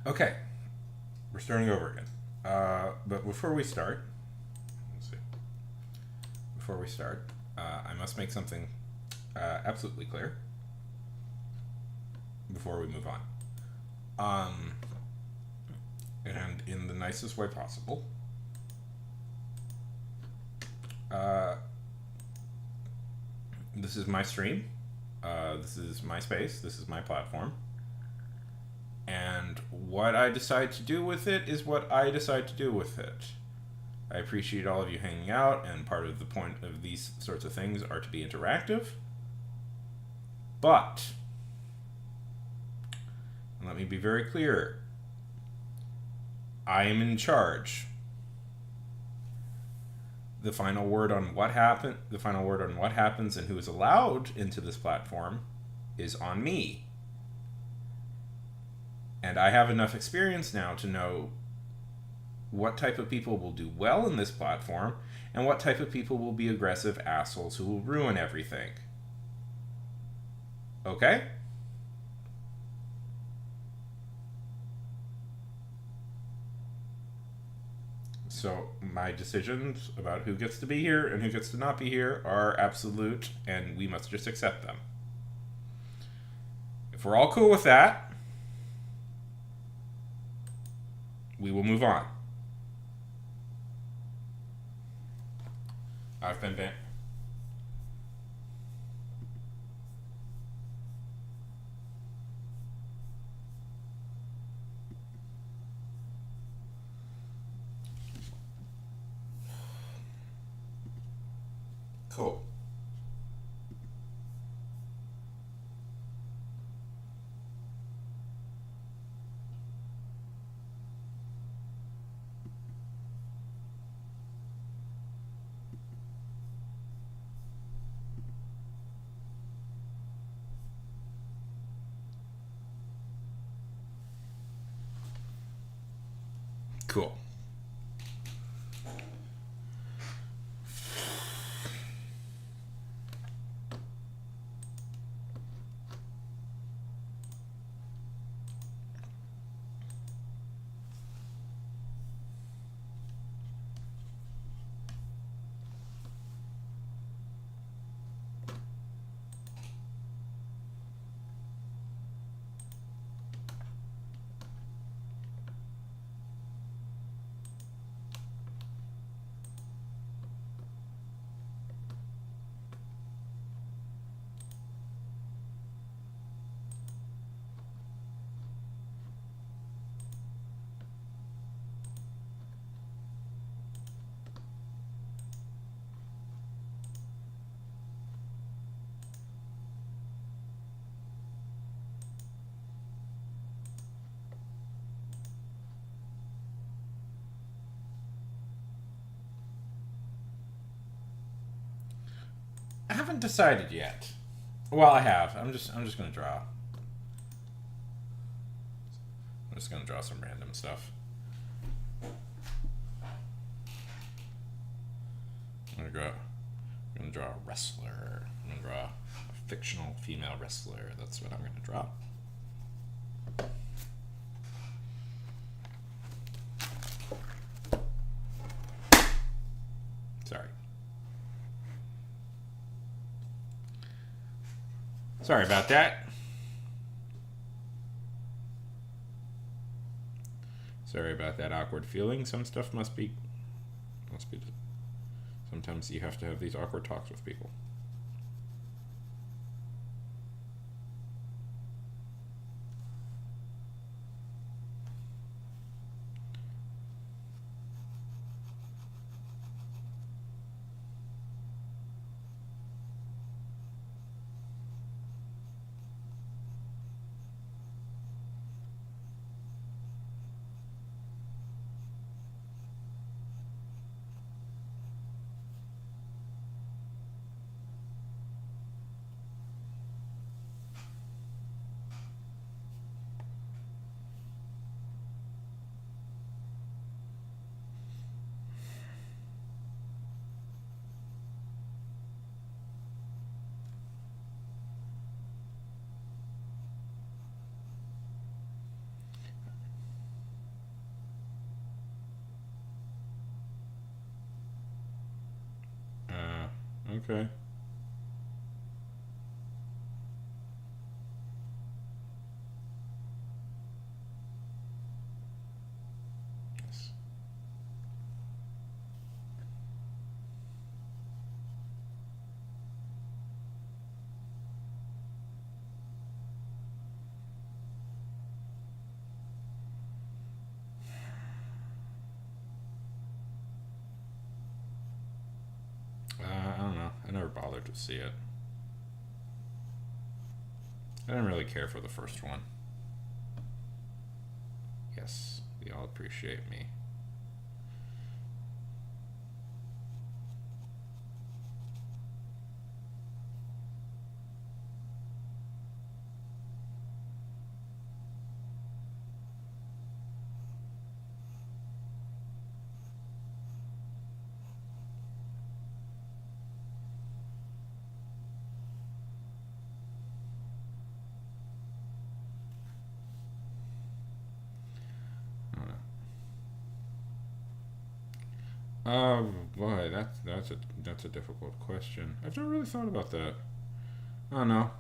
Okay, we're starting over again. But before we start, let's see. Before we start, I must make something absolutely clear before we move on. And in the nicest way possible. This is my stream. This is my space. This is my platform. And what I decide to do with it is what I decide to do with it. I appreciate all of you hanging out, and part of the point of these sorts of things are to be interactive. But, and let me be very clear, I am in charge. The final word on what happens and who is allowed into this platform is on me. And I have enough experience now to know what type of people will do well in this platform and what type of people will be aggressive assholes who will ruin everything. Okay? So my decisions about who gets to be here and who gets to not be here are absolute, and we must just accept them. If we're all cool with that, we will move on. I've been banned. Cool. Cool. I haven't decided yet. Well, I have. I'm just gonna draw. I'm just gonna draw some random stuff. I'm gonna draw a wrestler. I'm gonna draw a fictional female wrestler. That's what I'm gonna draw. Sorry. Sorry about that. Sorry about that awkward feeling. Some stuff must be. Sometimes you have to have these awkward talks with people. Okay. Yes. I don't know. I never bothered to see it. I didn't really care for the first one. Yes, they all appreciate me. I don't know. Boy, that's a difficult question. I've never really thought about that. I don't know.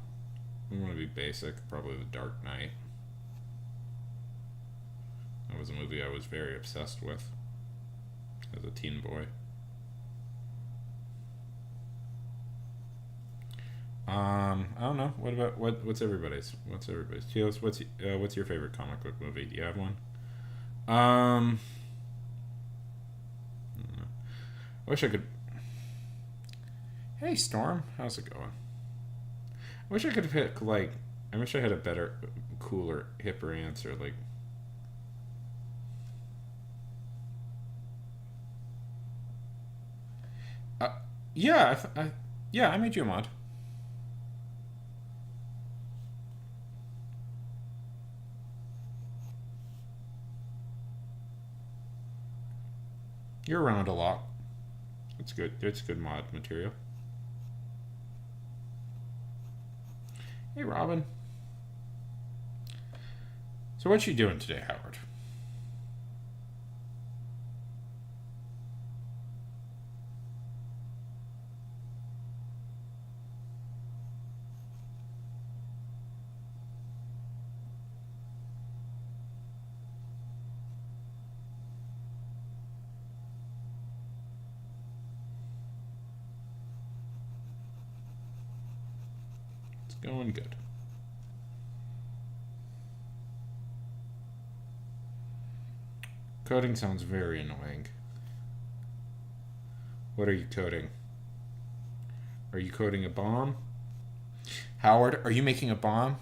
I'm gonna be basic. Probably The Dark Knight. That was a movie I was very obsessed with as a teen boy. I don't know. What's everybody's? What's everybody's? Teos, what's your favorite comic book movie? Do you have one? Um, I wish I could. Hey, Storm, how's it going? I wish I could pick like. I wish I had a better, cooler, hipper answer. Like, uh, yeah, yeah, I made you a mod. You're around a lot. It's good. It's good mod material. Hey, Robin. So what you doing today, Howard? It's going good. Coding sounds very annoying. What are you coding? Are you coding a bomb? Howard, are you making a bomb?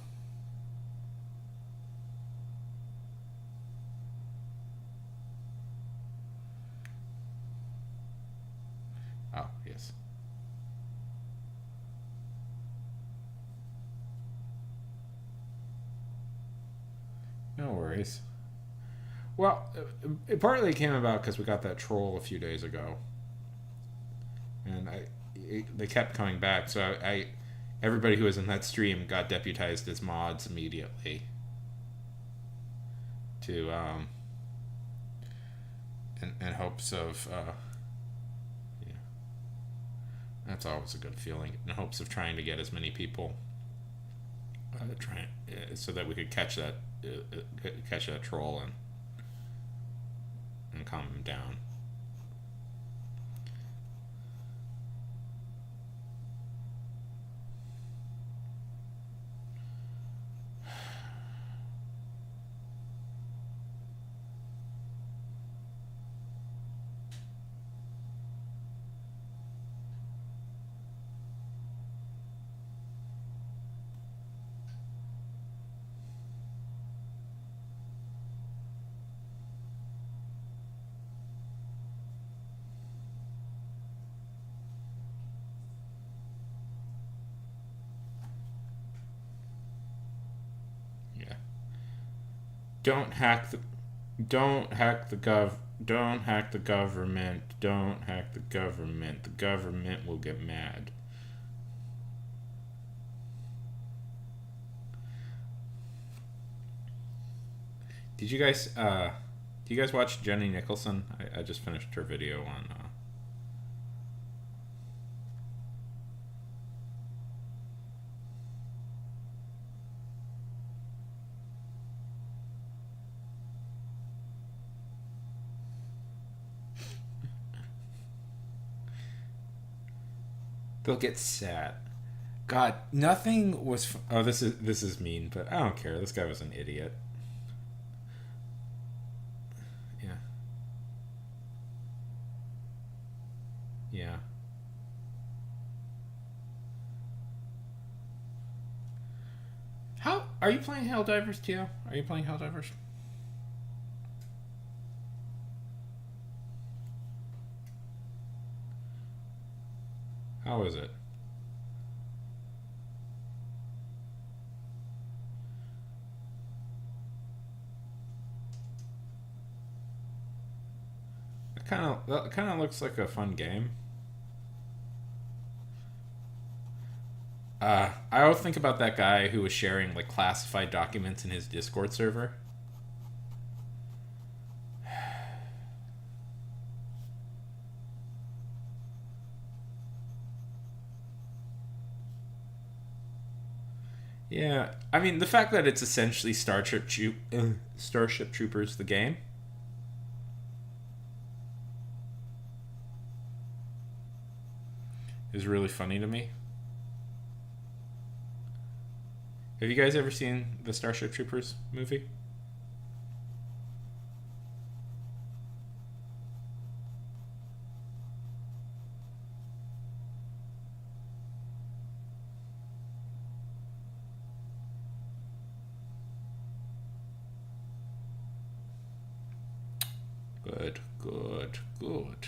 Oh, yes. No worries. Well, it partly came about because we got that troll a few days ago, and they kept coming back. So everybody who was in that stream got deputized as mods immediately to in hopes of yeah, that's always a good feeling. In hopes of trying to get as many people trying so that we could catch that troll and calm him down. Yeah. Don't hack the don't hack the gov don't hack the government. Don't hack the government. The government will get mad. Did you guys do you guys watch Jenny Nicholson? I just finished her video on They'll get sad. God, nothing was. Oh, this is mean, but I don't care. This guy was an idiot. Yeah. Yeah. How are you playing Helldivers, Tio? Are you playing Helldivers? How is it? That kind of looks like a fun game. I always think about that guy who was sharing like classified documents in his Discord server. Yeah, I mean the fact that it's essentially Starship Troopers the game is really funny to me. Have you guys ever seen the Starship Troopers movie? Good, good, good.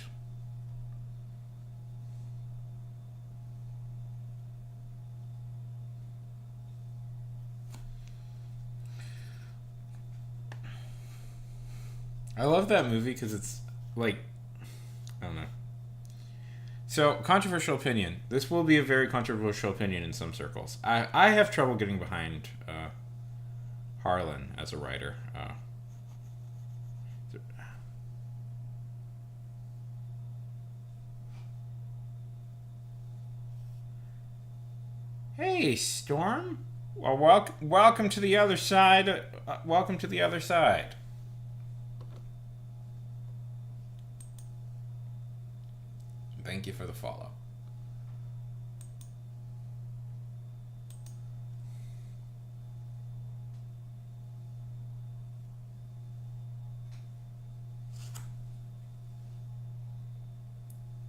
I love that movie because it's like, I don't know. So, controversial opinion. This will be a very controversial opinion in some circles. I have trouble getting behind Harlan as a writer. Hey, Storm. Well, welcome to the other side. Welcome to the other side. Thank you for the follow.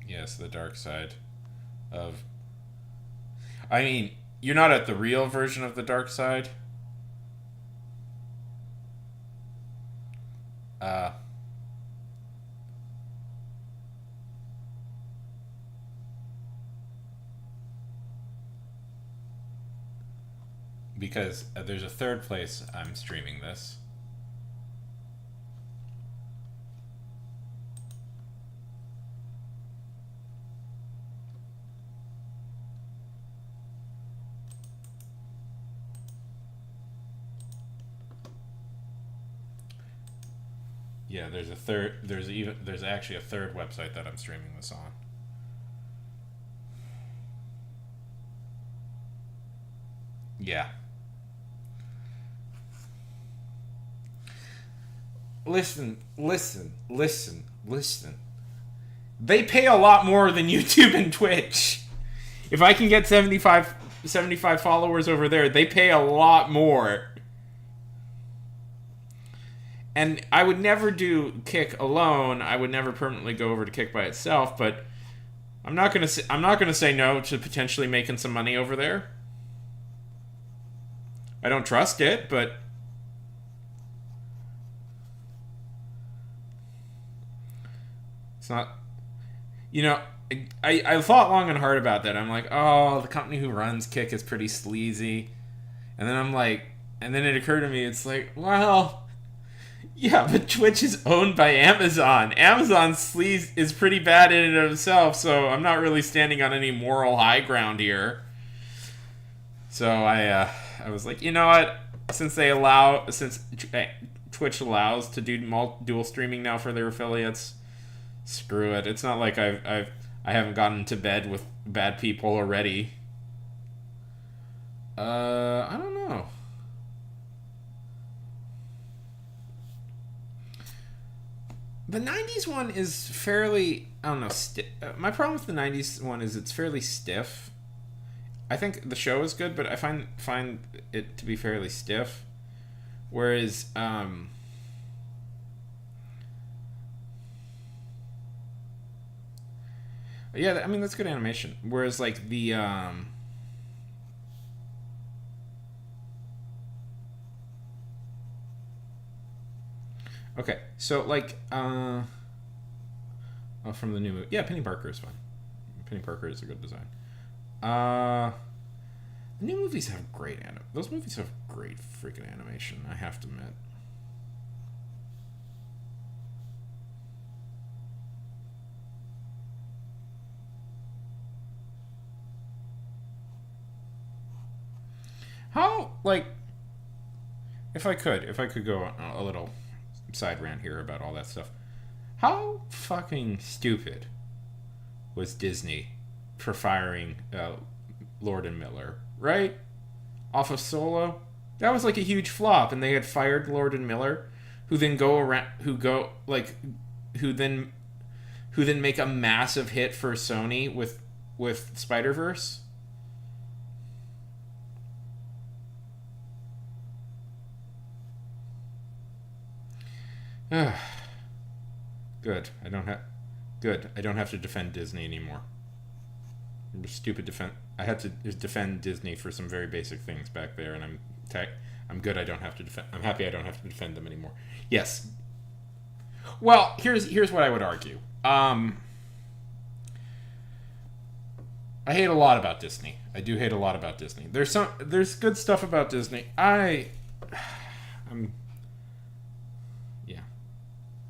Yes, the dark side of. I mean, you're not at the real version of the dark side. Uh, because there's a third place I'm streaming this. Yeah, there's a third. There's actually a third website that I'm streaming this on. Yeah. Listen, listen, listen, listen. They pay a lot more than YouTube and Twitch. If I can get 75 followers over there, they pay a lot more. And I would never do Kick alone. I would never permanently go over to Kick by itself, but I'm not going to say no to potentially making some money over there. I don't trust it, but it's not. I thought long and hard about that. I'm like, oh, the company who runs Kick is pretty sleazy. And then and then it occurred to me, it's like, well, yeah, but Twitch is owned by Amazon. Amazon's sleaze is pretty bad in and of itself, so I'm not really standing on any moral high ground here. So I was like, you know what? Since Twitch allows to do dual streaming now for their affiliates, screw it. It's not like I haven't gotten to bed with bad people already. I don't know. The 90s one is fairly, I don't know, my problem with the 90s one is it's fairly stiff. I think the show is good, but I find it to be fairly stiff. Whereas, yeah, I mean, that's good animation. Whereas, like, okay, so, like, oh, from the new movie. Yeah, Penny Parker is fine. Penny Parker is a good design. The new movies have great those movies have great freaking animation, I have to admit. How, like, if I could go on a little side rant here about all that stuff. How fucking stupid was Disney for firing Lord and Miller, right? Off of Solo? That was like a huge flop, and they had fired Lord and Miller, who then who then make a massive hit for Sony with Spider-Verse. Good. I don't have to defend Disney anymore. Stupid defend. I had to defend Disney for some very basic things back there, and I'm good. I don't have to defend. I'm happy I don't have to defend them anymore. Yes. Well, here's what I would argue. I hate a lot about Disney. I do hate a lot about Disney. There's good stuff about Disney.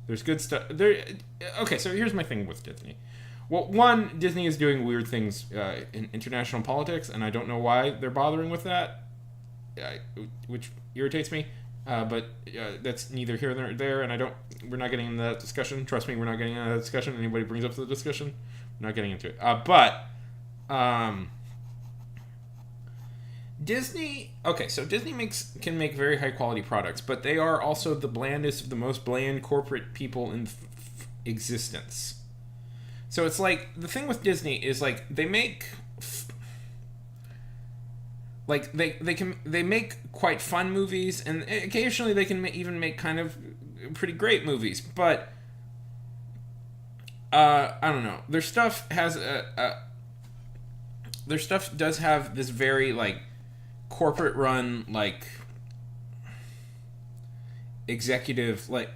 There's good stuff. Okay, so here's my thing with Disney. Well, one, Disney is doing weird things in international politics, and I don't know why they're bothering with that, which irritates me. But that's neither here nor there, and we're not getting into that discussion. Trust me, we're not getting into that discussion. Anybody brings up the discussion, we're not getting into it. But Disney, okay, so Disney can make very high quality products, but they are also the blandest of the most bland corporate people in existence. So it's like, the thing with Disney is, like, they make like they make quite fun movies, and occasionally they can even make kind of pretty great movies, but I don't know, their stuff does have this very, like, corporate run, like, executive, like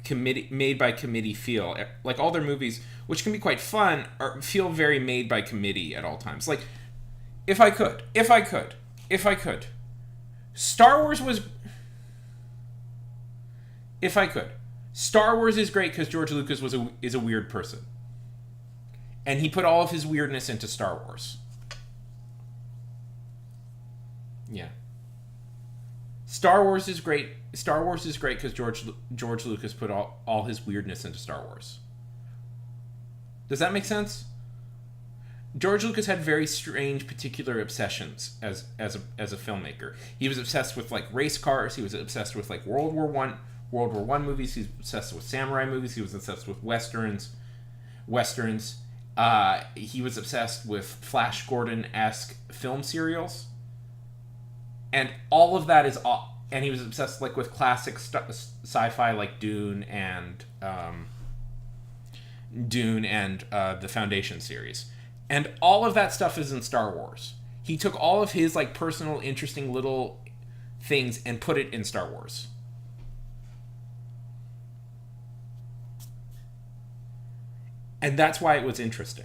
committee, made by committee feel. Like, all their movies, which can be quite fun, feel very made by committee at all times. Like, if I could Star Wars is great because George Lucas is a weird person, and he put all of his weirdness into Star Wars. Yeah. Star Wars is great because George Lucas put all his weirdness into Star Wars. Does that make sense? George Lucas had very strange particular obsessions as a filmmaker. He was obsessed with, like, race cars. He was obsessed with, like, World War One movies. He was obsessed with samurai movies. He was obsessed with westerns. He was obsessed with Flash Gordon-esque film serials. And all of that is, and he was obsessed, like, with classic sci-fi, like Dune and the Foundation series. And all of that stuff is in Star Wars. He took all of his, like, personal, interesting little things and put it in Star Wars. And that's why it was interesting.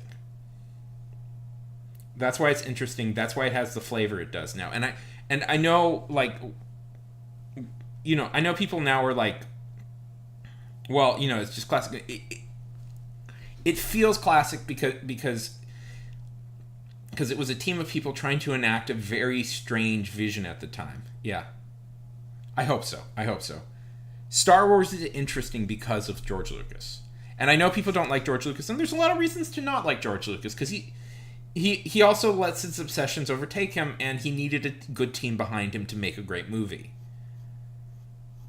That's why it's interesting. That's why it has the flavor it does now. And I know, like, you know, I know people now are like, well, you know, it's just classic. It feels classic because it was a team of people trying to enact a very strange vision at the time. Yeah. I hope so. Star Wars is interesting because of George Lucas. And I know people don't like George Lucas, and there's a lot of reasons to not like George Lucas, because he also lets his obsessions overtake him, and he needed a good team behind him to make a great movie.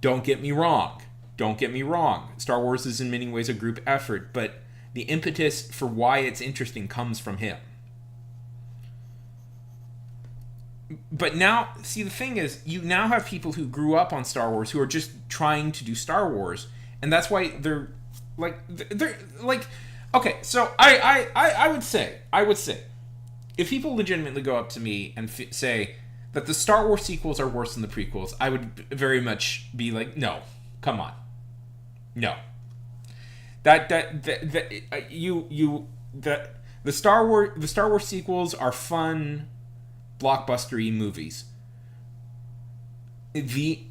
Don't get me wrong. Don't get me wrong. Star Wars is in many ways a group effort, but the impetus for why it's interesting comes from him. But now, see, the thing is, you now have people who grew up on Star Wars who are just trying to do Star Wars, and that's why they're like, okay. So I would say, if people legitimately go up to me and say that the Star Wars sequels are worse than the prequels, I would very much be like, no, come on, no. The Star Wars sequels are fun, blockbustery movies. The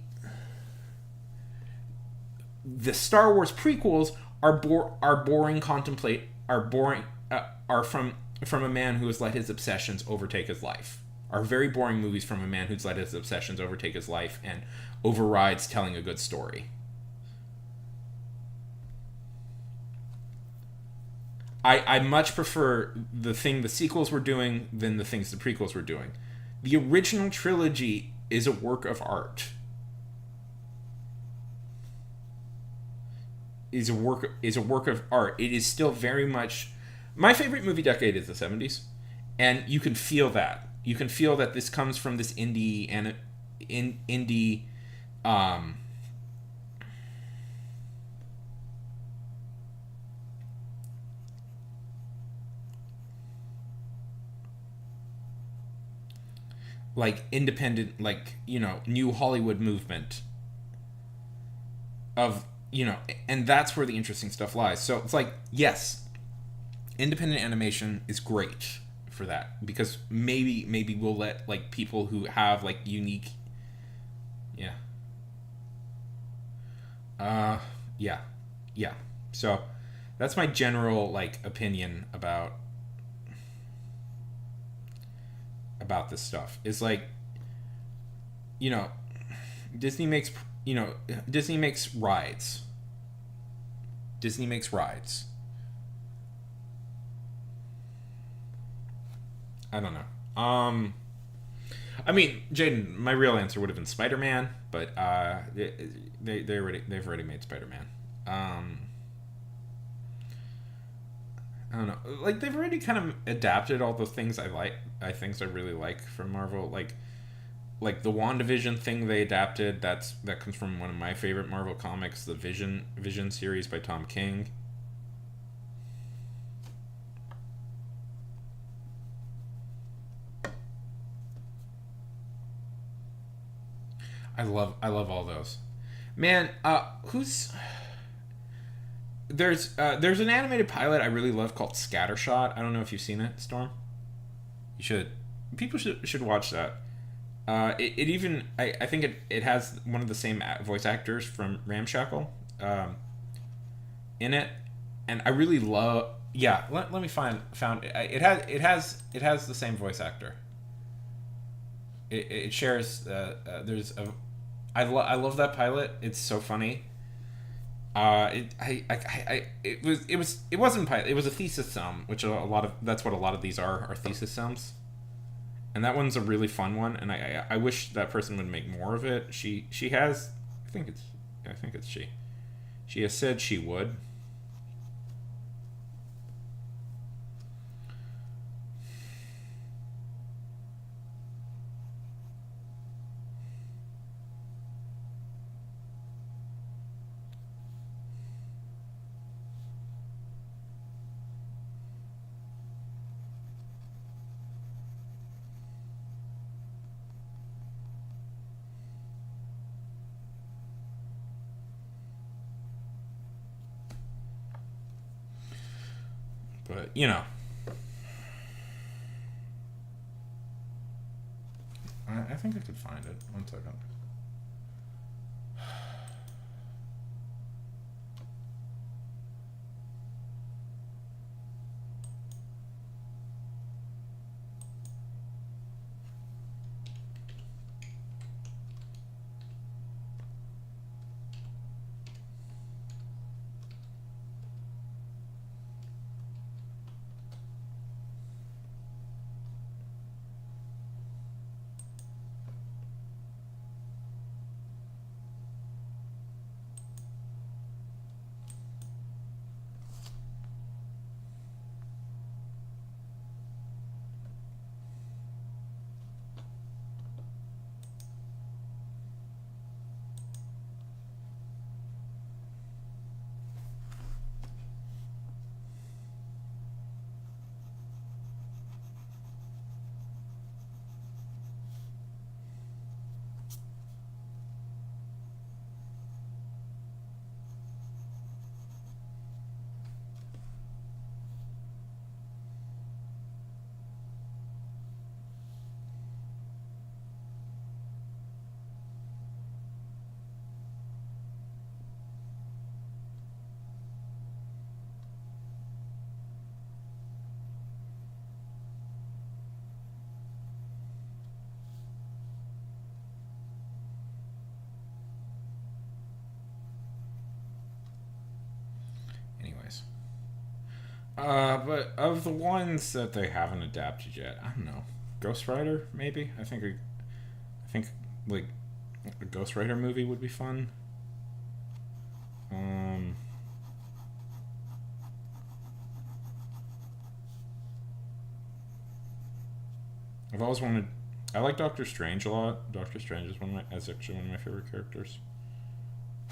Star Wars prequels are boring. Are from a man who has let his obsessions overtake his life. Are very boring movies from a man who's let his obsessions overtake his life and overrides telling a good story. I much prefer the sequels were doing than the things the prequels were doing. The original trilogy is a work of art. Is a work of art. It is still very much my favorite movie decade is the 70s, and you can feel that. You can feel that this comes from this indie like independent, like, new Hollywood movement of, and that's where the interesting stuff lies. So it's like, yes, independent animation is great for that, because maybe we'll let, like, people who have, like, unique, yeah, yeah. So that's my general, like, opinion about this stuff. Is like, Disney makes rides. I don't know. I mean, Jaden, my real answer would have been Spider-Man, but they've already made Spider-Man. I don't know. Like, they've already kind of adapted all the things I really like from Marvel. Like the WandaVision thing they adapted. That comes from one of my favorite Marvel comics, the Vision series by Tom King. I love all those. Man, there's an animated pilot I really love called Scattershot. I don't know if you've seen it, Storm. You should. People should watch that. It even I think it has one of the same voice actors from Ramshackle in it, and I really love. Yeah, let me found it. It has the same voice actor. It shares. There's a. I love that pilot. It's so funny. It wasn't pilot. It was a thesis sum, which that's what a lot of these are thesis sums. And that one's a really fun one, and I wish that person would make more of it. She has, I think it's she. She has said she would. But, I think I could find it. One second. But of the ones that they haven't adapted yet, I don't know. Ghost Rider, maybe. I think like a Ghost Rider movie would be fun. Um, I've always wanted. I like Doctor Strange a lot. Doctor Strange is is actually one of my favorite characters.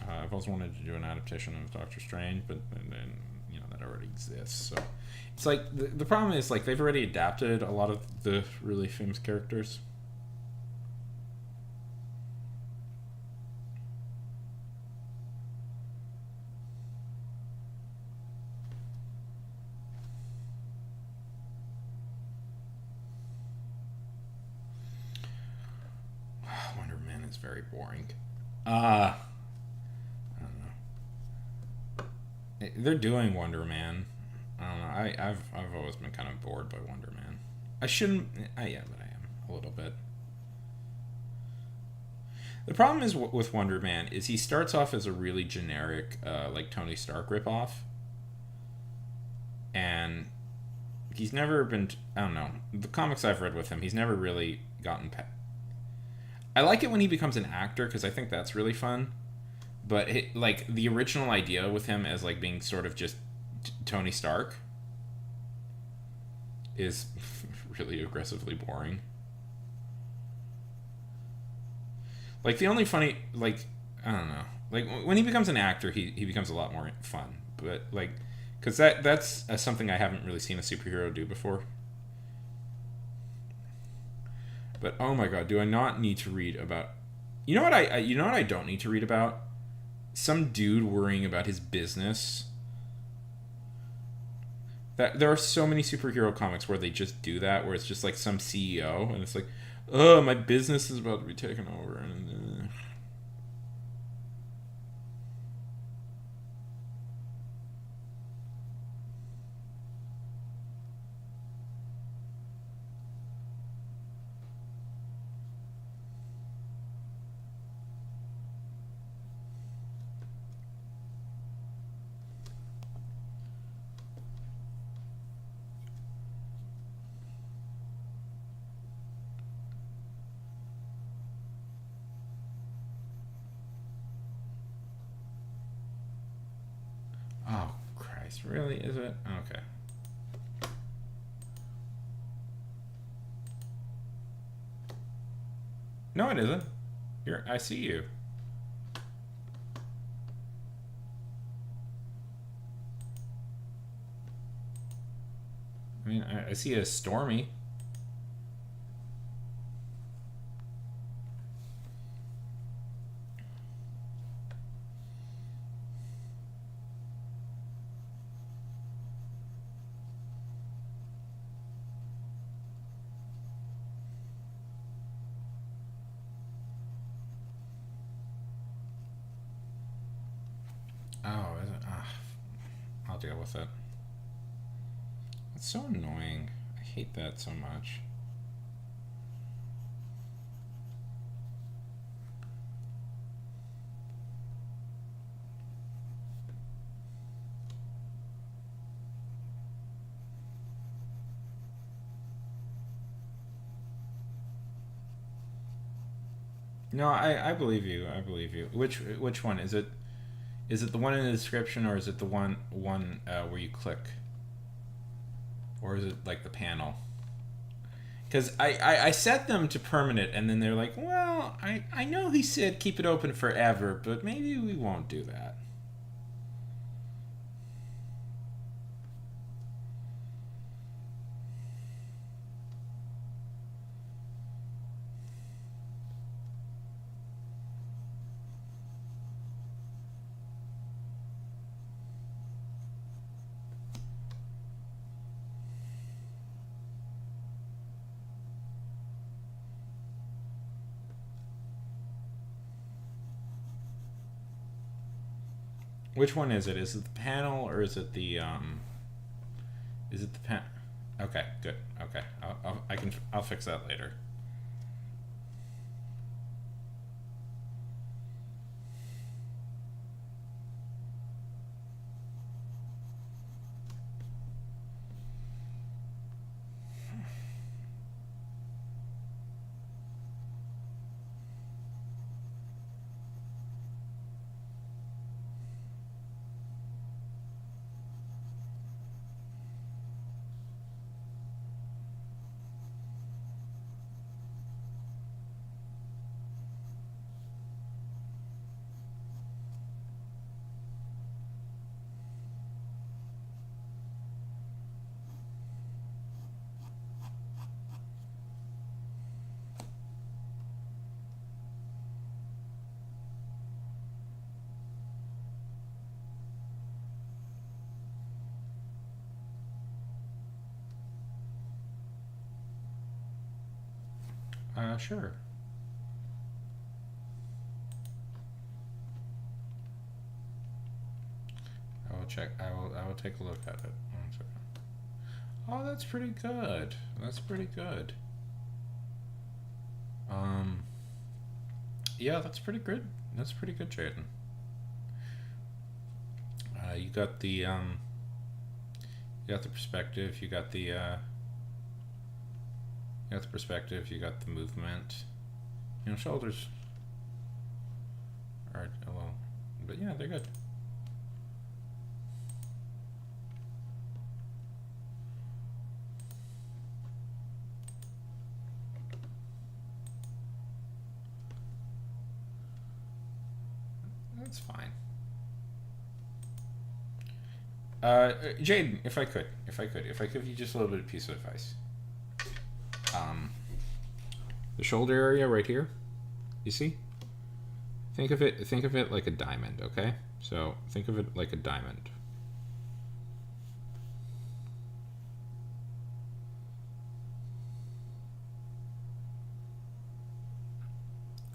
I've always wanted to do an adaptation of Doctor Strange, but then that already exists. So it's like the problem is like they've already adapted a lot of the really famous characters. Wonder Man is very boring. I don't know. They're doing Wonder Man. I don't know. I've always been kind of bored by Wonder Man. I shouldn't. Yeah, but I am a little bit. The problem is with Wonder Man is he starts off as a really generic, like Tony Stark ripoff, and he's never been. I don't know the comics I've read with him. He's never really gotten. I like it when he becomes an actor because I think that's really fun. But like the original idea with him as like being sort of just Tony Stark is really aggressively boring. Like the only funny like I don't know like when he becomes an actor he becomes a lot more fun. But like because that's something I haven't really seen a superhero do before. But oh my god, do I not need to read about? You know what you know what I don't need to read about? Some dude worrying about his business. That there are so many superhero comics where they just do that, where it's just like some CEO and it's like, oh, my business is about to be taken over, and oh Christ, really? Is it okay? No, it isn't. I see you. I mean, I see a Stormy. Oh, is it? I'll deal with it. It's so annoying. I hate that so much. No, I believe you. I believe you. Which one is it? Is it the one in the description, or is it the one where you click, or is it like the panel? Because I set them to permanent, and then they're like, well, I know he said keep it open forever, but maybe we won't do that. Which one is it? Is it the panel or is it the? Is it the pen? Okay, good. Okay, I'll fix that later. Sure. I will check. I will take a look at it. 1 second. Oh, that's pretty good. That's pretty good. Yeah, that's pretty good. That's pretty good, Jaden. You got the you got the perspective. You got the perspective. You got the movement. You know, shoulders are well, but yeah, they're good. That's fine. Jaden, if I could give you just a little bit of piece of advice. The shoulder area right here, you see? Think of it like a diamond, okay? So think of it like a diamond.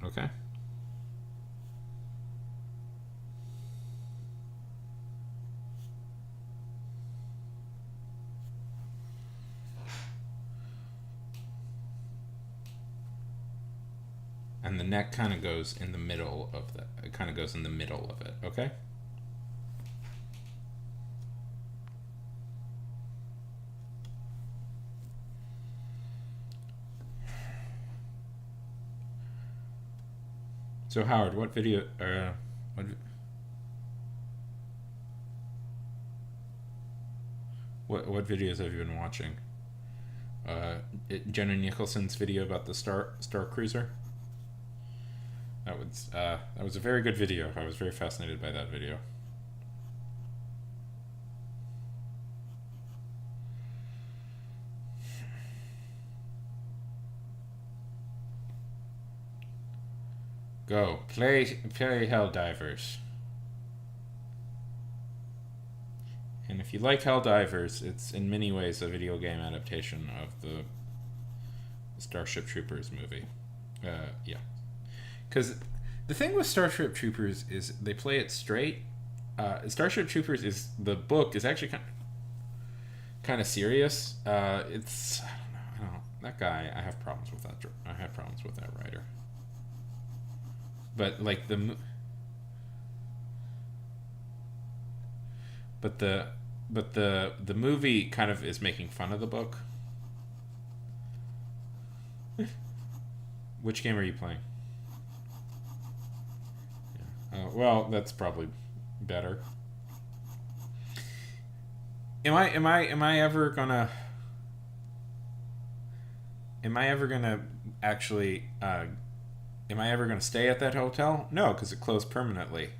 Okay? And the neck kind of goes in the middle of it kind of goes in the middle of it, okay? So Howard, what video what videos have you been watching? Jenna Nicholson's video about the Star Cruiser. That was a very good video. I was very fascinated by that video. Go play Helldivers. And if you like Helldivers, it's in many ways a video game adaptation of the Starship Troopers movie. Yeah. Because the thing with Starship Troopers is they play it straight. Starship Troopers the book is actually kind of serious. It's I don't know that guy. I have problems with that. I have problems with that writer. But like the movie kind of is making fun of the book. Which game are you playing? Well, that's probably better. Am I ever gonna actually am I ever gonna stay at that hotel? No, because it closed permanently.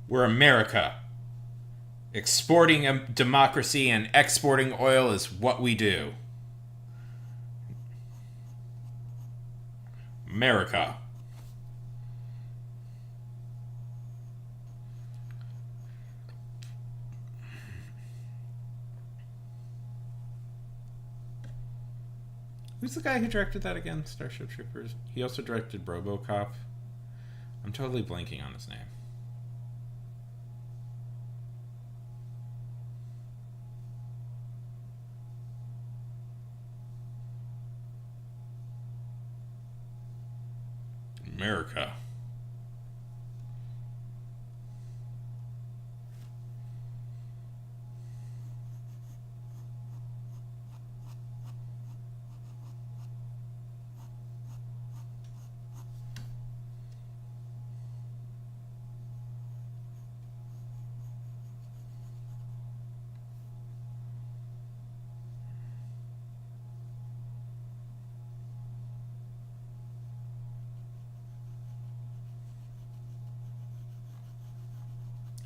We're America. Exporting a democracy and exporting oil is what we do. America. Who's the guy who directed that again? Starship Troopers. He also directed RoboCop. I'm totally blanking on his name. America.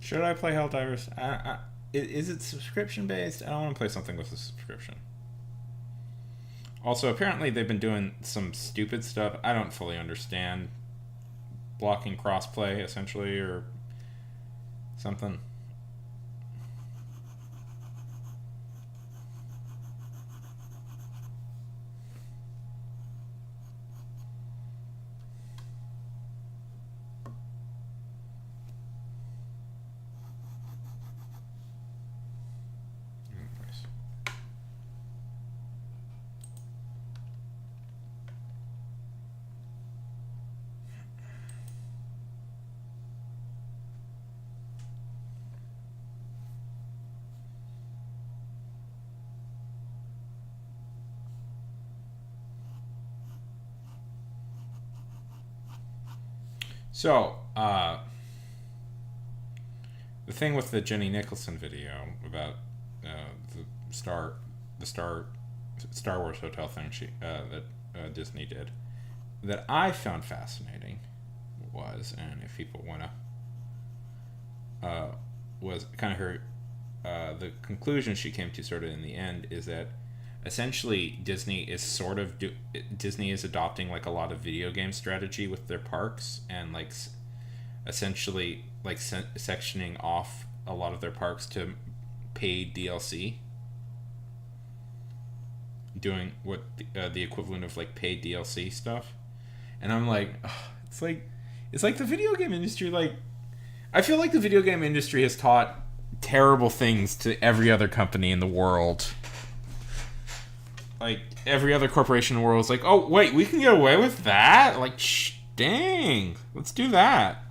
Should I play Helldivers? Is it subscription based? I don't want to play something with a subscription. Also, apparently they've been doing some stupid stuff. I don't fully understand. Blocking crossplay, essentially, or something. So, the thing with the Jenny Nicholson video about the Star Wars hotel thing that Disney did that I found fascinating was, and if people want to, was kind of her the conclusion she came to sort of in the end is that essentially Disney is adopting like a lot of video game strategy with their parks and like essentially like sectioning off a lot of their parks to paid DLC, doing what the equivalent of like paid DLC stuff. And I'm like, it's like the video game industry, like I feel like the video game industry has taught terrible things to every other company in the world. Like every other corporation in the world is like, oh wait, we can get away with that? Like, dang, let's do that.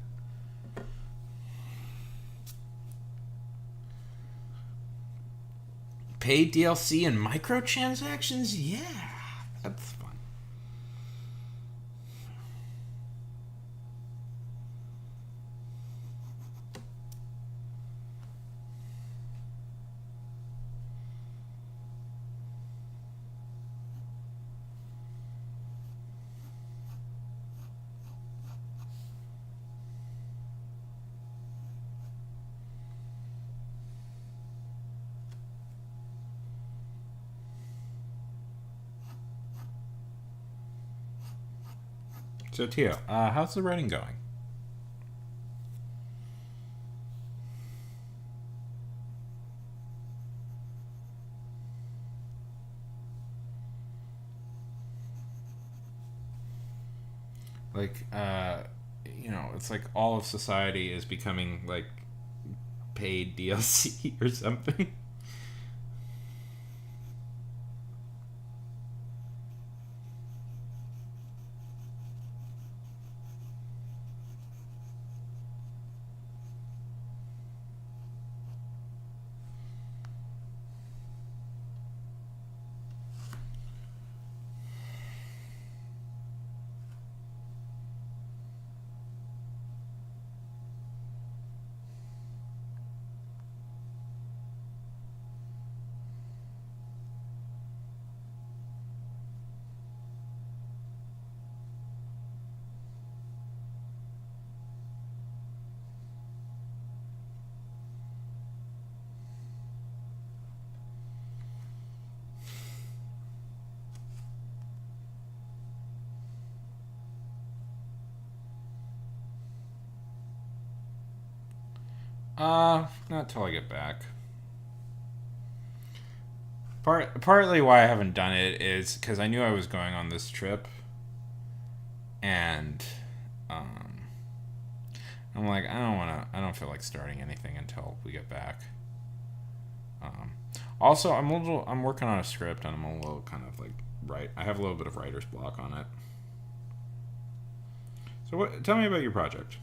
Paid DLC and microtransactions? Yeah, that's fun. So, Tio, how's the writing going? Like, it's like all of society is becoming like paid DLC or something. Not till I get back. Partly why I haven't done it is because I knew I was going on this trip, and I'm like, I don't feel like starting anything until we get back. Also, I'm working on a script, and I'm a little kind of like I have a little bit of writer's block on it. So tell me about your project.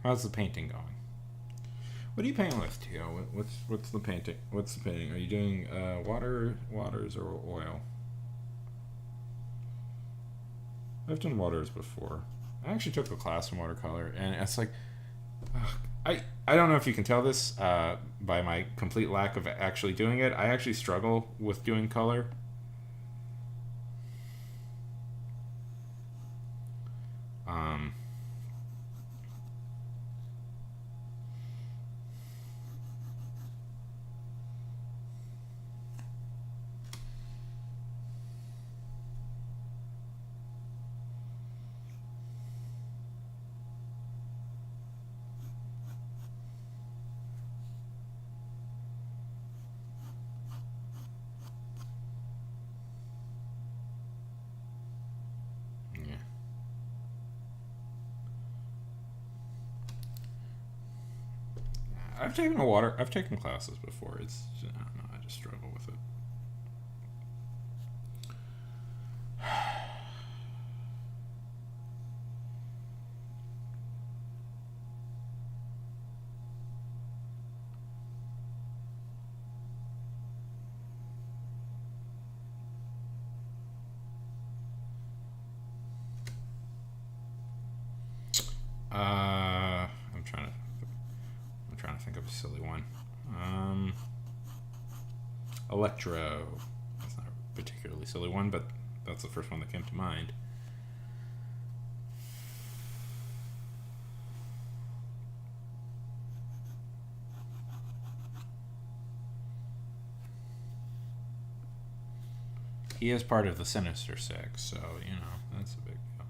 How's the painting going? What are you painting with, Tio? What's the painting? What's the painting? Are you doing waters, or oil? I've done waters before. I actually took a class in watercolor, and it's like, I don't know if you can tell this by my complete lack of actually doing it. I actually struggle with doing color. Um, yeah. I've taken classes before. It's, I don't know. I just struggle with it. I'm trying to think of a silly one. Electro. That's not a particularly silly one, but that's the first one that came to mind. He is part of the Sinister Six, so, that's a big deal.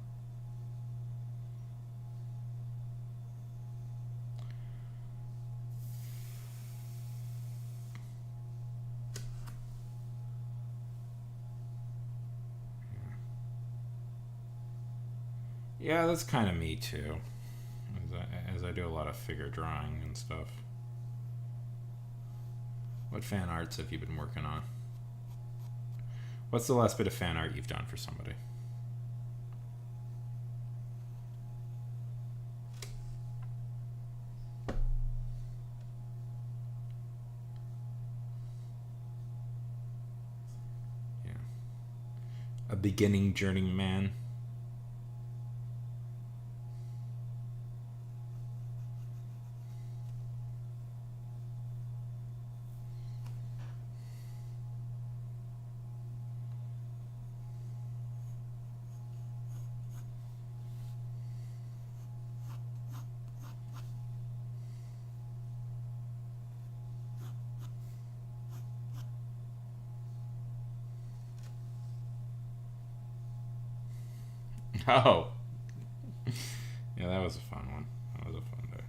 Yeah, that's kind of me too. As I do a lot of figure drawing and stuff. What fan arts have you been working on? What's the last bit of fan art you've done for somebody? Yeah. A beginning journeyman. Oh. Yeah, that was a fun one. That was a fun day.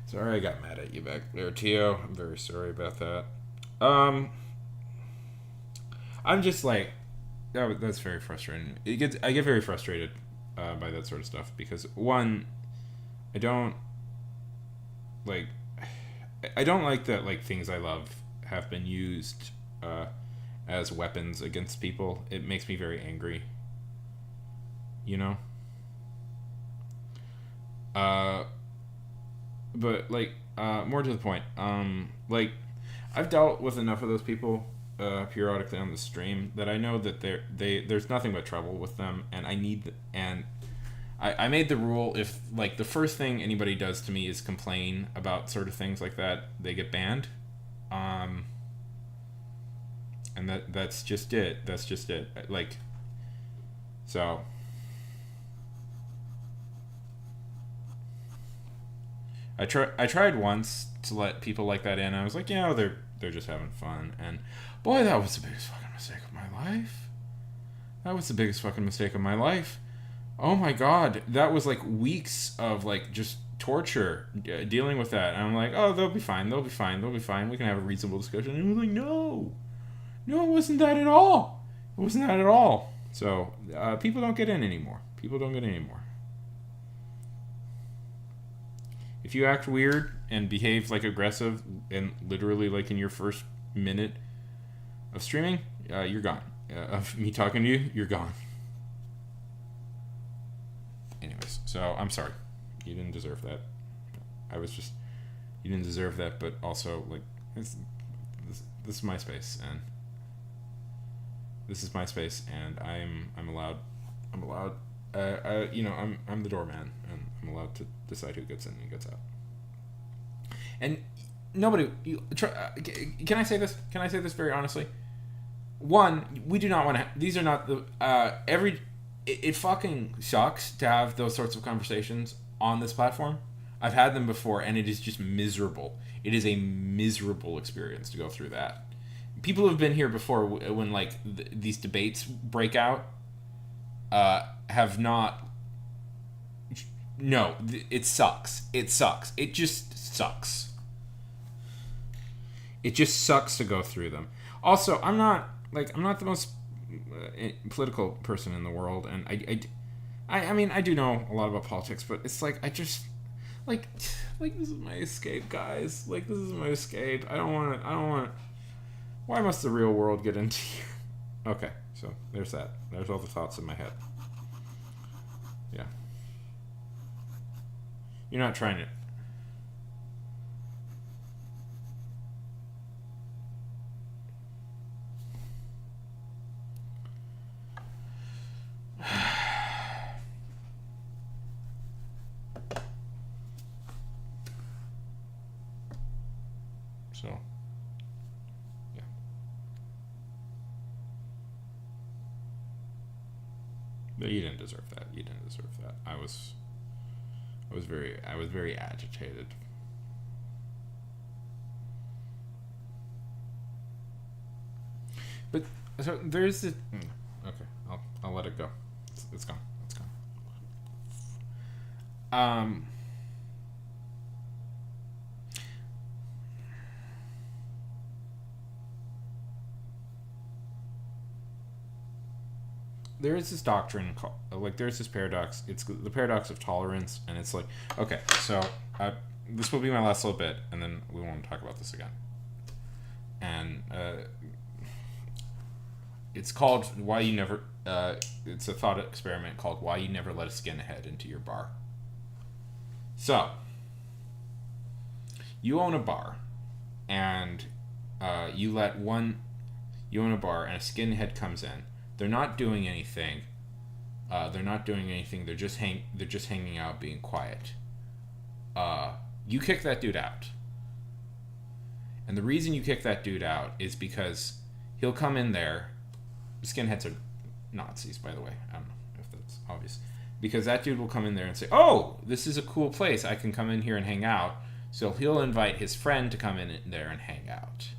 Sorry I got mad at you back there, Tio. I'm very sorry about that. I'm just like, that's very frustrating. I get very frustrated by that sort of stuff because, one, I don't like I don't like that, like, things I love have been used as weapons against people. It makes me very angry. You know. Uh, but like, more to the point. Like, I've dealt with enough of those people periodically on the stream that I know that there's nothing but trouble with them, and I made the rule, if, like, the first thing anybody does to me is complain about sort of things like that, they get banned. And that's just it. That's just it. Like, so I tried once to let people like that in. I was like, they're just having fun, and boy, that was the biggest fucking mistake of my life. That was the biggest fucking mistake of my life. Oh my god, that was like weeks of, like, just torture dealing with that. And I'm like, oh, they'll be fine. They'll be fine. They'll be fine. We can have a reasonable discussion. And I was like, no, it wasn't that at all. It wasn't that at all. So people don't get in anymore. People don't get in anymore. If you act weird and behave like aggressive and literally like in your first minute of streaming, you're gone. Of me talking to you, you're gone. Anyways, so I'm sorry. You didn't deserve that. You didn't deserve that, but also, like, this is my space, and this is my space, and I'm allowed, I'm the doorman, and I'm allowed to decide who gets in and who gets out. And nobody, can I say this? Can I say this very honestly? One, we do not want to, these are not the, it fucking sucks to have those sorts of conversations on this platform. I've had them before, and it is just miserable. It is a miserable experience to go through that. People who have been here before, when like these debates break out, have not. No, it sucks. It sucks. It just sucks. It just sucks to go through them. Also, I'm not the most political person in the world, and I mean, I do know a lot about politics, but it's like, I just, like this is my escape, guys. Like, this is my escape. I don't want it. Why must the real world get into here? Okay, so there's that. There's all the thoughts in my head. Yeah. You're not trying it. So, yeah. But you didn't deserve that. You didn't deserve that. I was very agitated. But so there's the. Okay, I'll let it go. It's gone. It's gone. There is this doctrine called, like, there's this paradox. It's the paradox of tolerance, and it's like, okay, so this will be my last little bit, and then we won't talk about this again. And it's called why you never. It's a thought experiment called why you never let a skinhead into your bar. So you own a bar, and you own a bar, and a skinhead comes in. They're not doing anything. They're just hanging out, being quiet. You kick that dude out. And the reason you kick that dude out is because he'll come in there. Skinheads are Nazis, by the way. I don't know if that's obvious. Because that dude will come in there and say, "Oh, this is a cool place. I can come in here and hang out." So he'll invite his friend to come in there and hang out.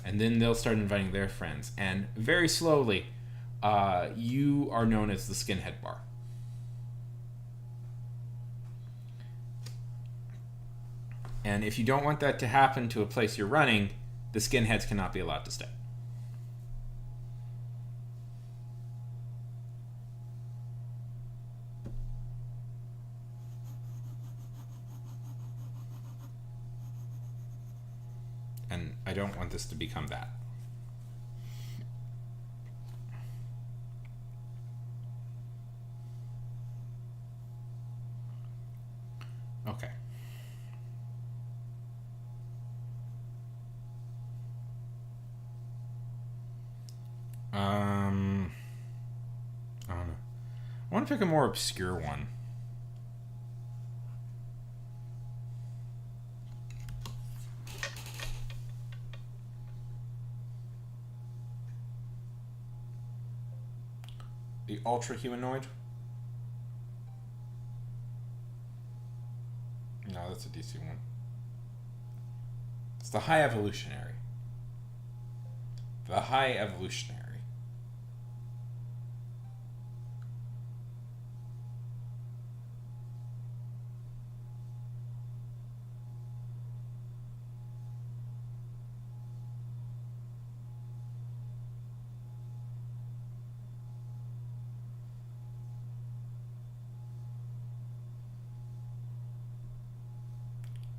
And then they'll start inviting their friends. And very slowly, you are known as the skinhead bar. And if you don't want that to happen to a place you're running, the skinheads cannot be allowed to stay. And I don't want this to become that. Okay. I don't know. I want to pick a more obscure one. The ultra humanoid. No, that's a DC one. It's the high evolutionary. The high evolutionary.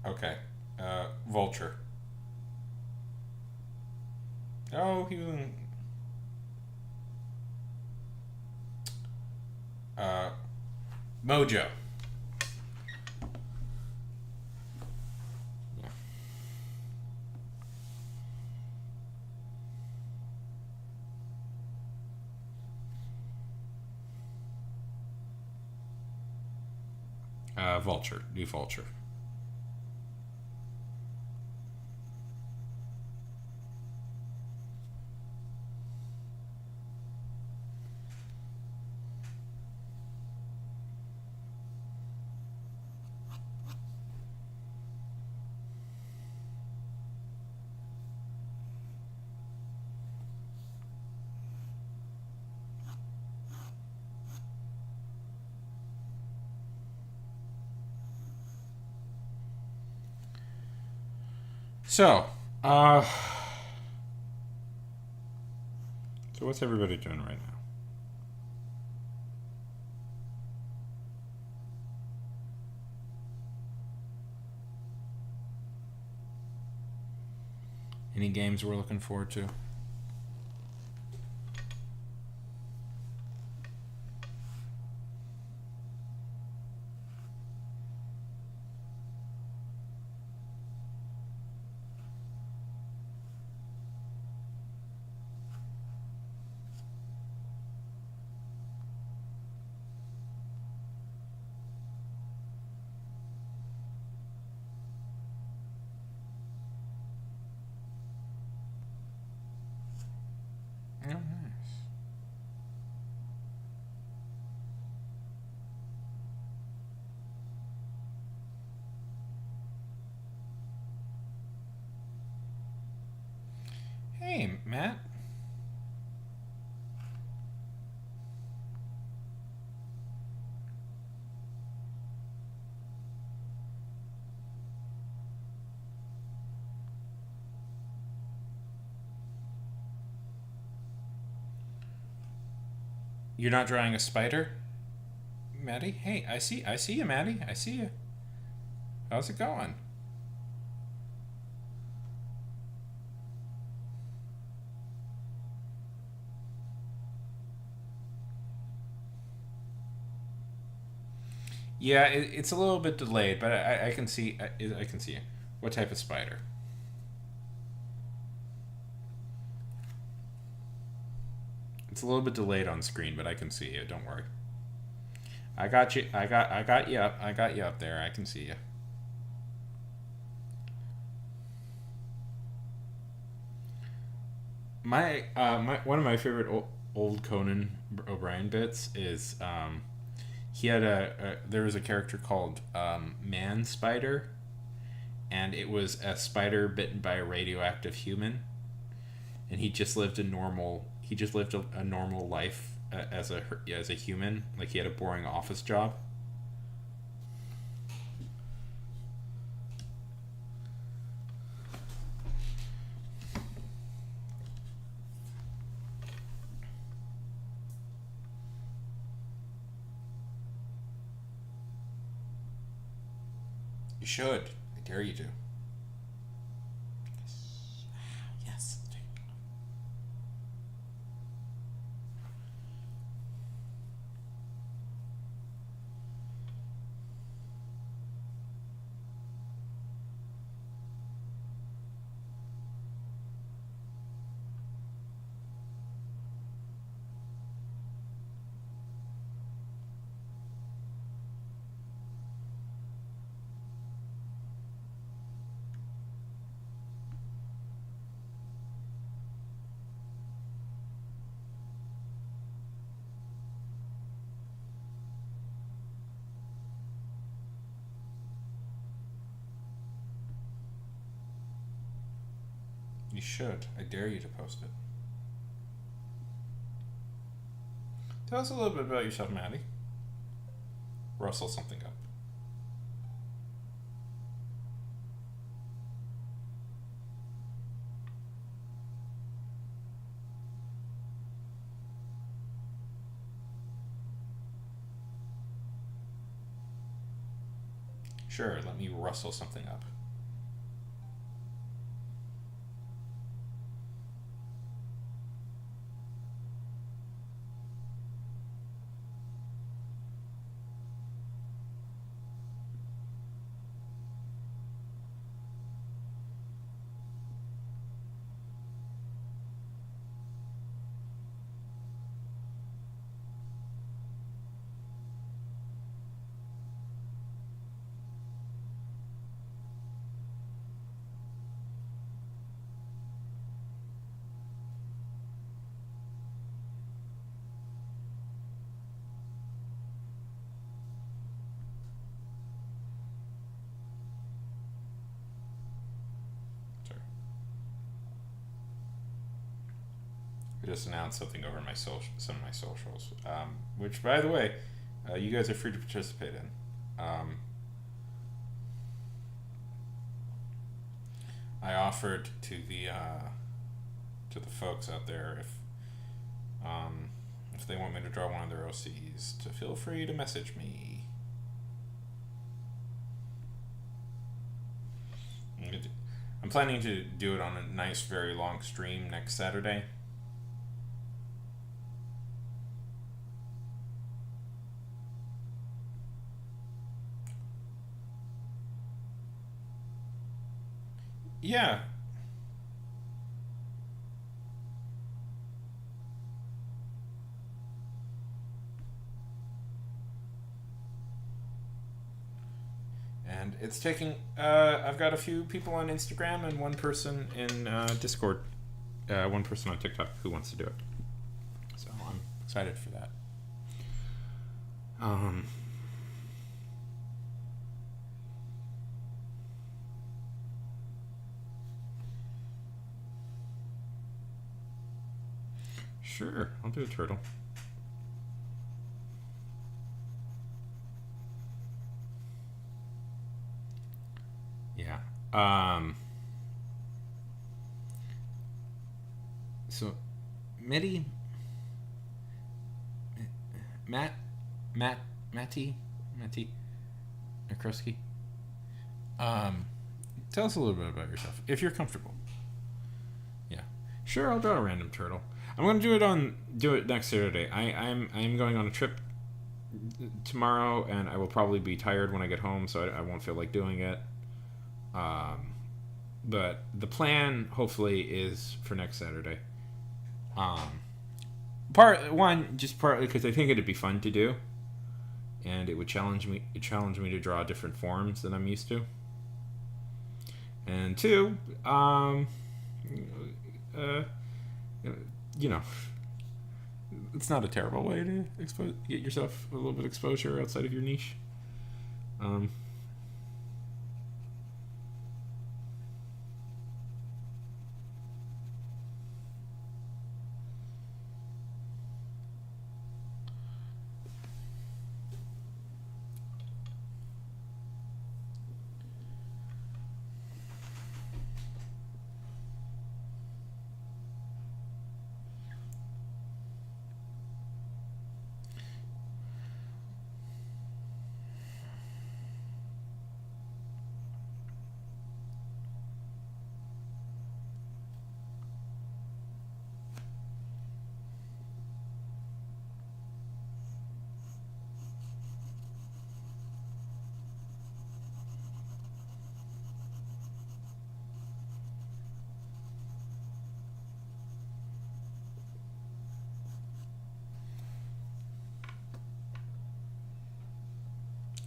Okay. Vulture. Oh, he was in, uh, Mojo. Vulture. Do Vulture. So, uh, so what's everybody doing right now? Any games we're looking forward to? Oh, nice. Hey, Matt. You're not drawing a spider, Maddie? Hey, I see you, Maddie. I see you. How's it going? Yeah, it's a little bit delayed, but I can see I can see you. What type of spider? It's a little bit delayed on screen, but I can see you. Don't worry. I got you. I got you up. I got you up there. I can see you. My one of my favorite old Conan O'Brien bits is he had there was a character called Man Spider, and it was a spider bitten by a radioactive human, and he just lived a normal life as a human, like he had a boring office job. You should. I dare you to. Yes. You should. I dare you to post it. Tell us a little bit about yourself, Maddie. Rustle something up. Sure, let me rustle something up. I just announced something over my some of my socials, which, by the way, you guys are free to participate in. I offered to the folks out there if they want me to draw one of their OCs, to feel free to message me. I'm planning to do it on a nice, very long stream next Saturday. Yeah. And it's taking. I've got a few people on Instagram and one person in Discord, one person on TikTok who wants to do it. So I'm excited for that. Sure, I'll do a turtle. Yeah. So, Matty, Nakrowski. Tell us a little bit about yourself, if you're comfortable. Yeah. Sure, I'll draw a random turtle. I'm gonna do it next Saturday. I'm going on a trip tomorrow, and I will probably be tired when I get home, so I won't feel like doing it. But the plan, hopefully, is for next Saturday. Partly because I think it'd be fun to do, and it would challenge me to draw different forms than I'm used to. And two, it's not a terrible way to get yourself a little bit of exposure outside of your niche.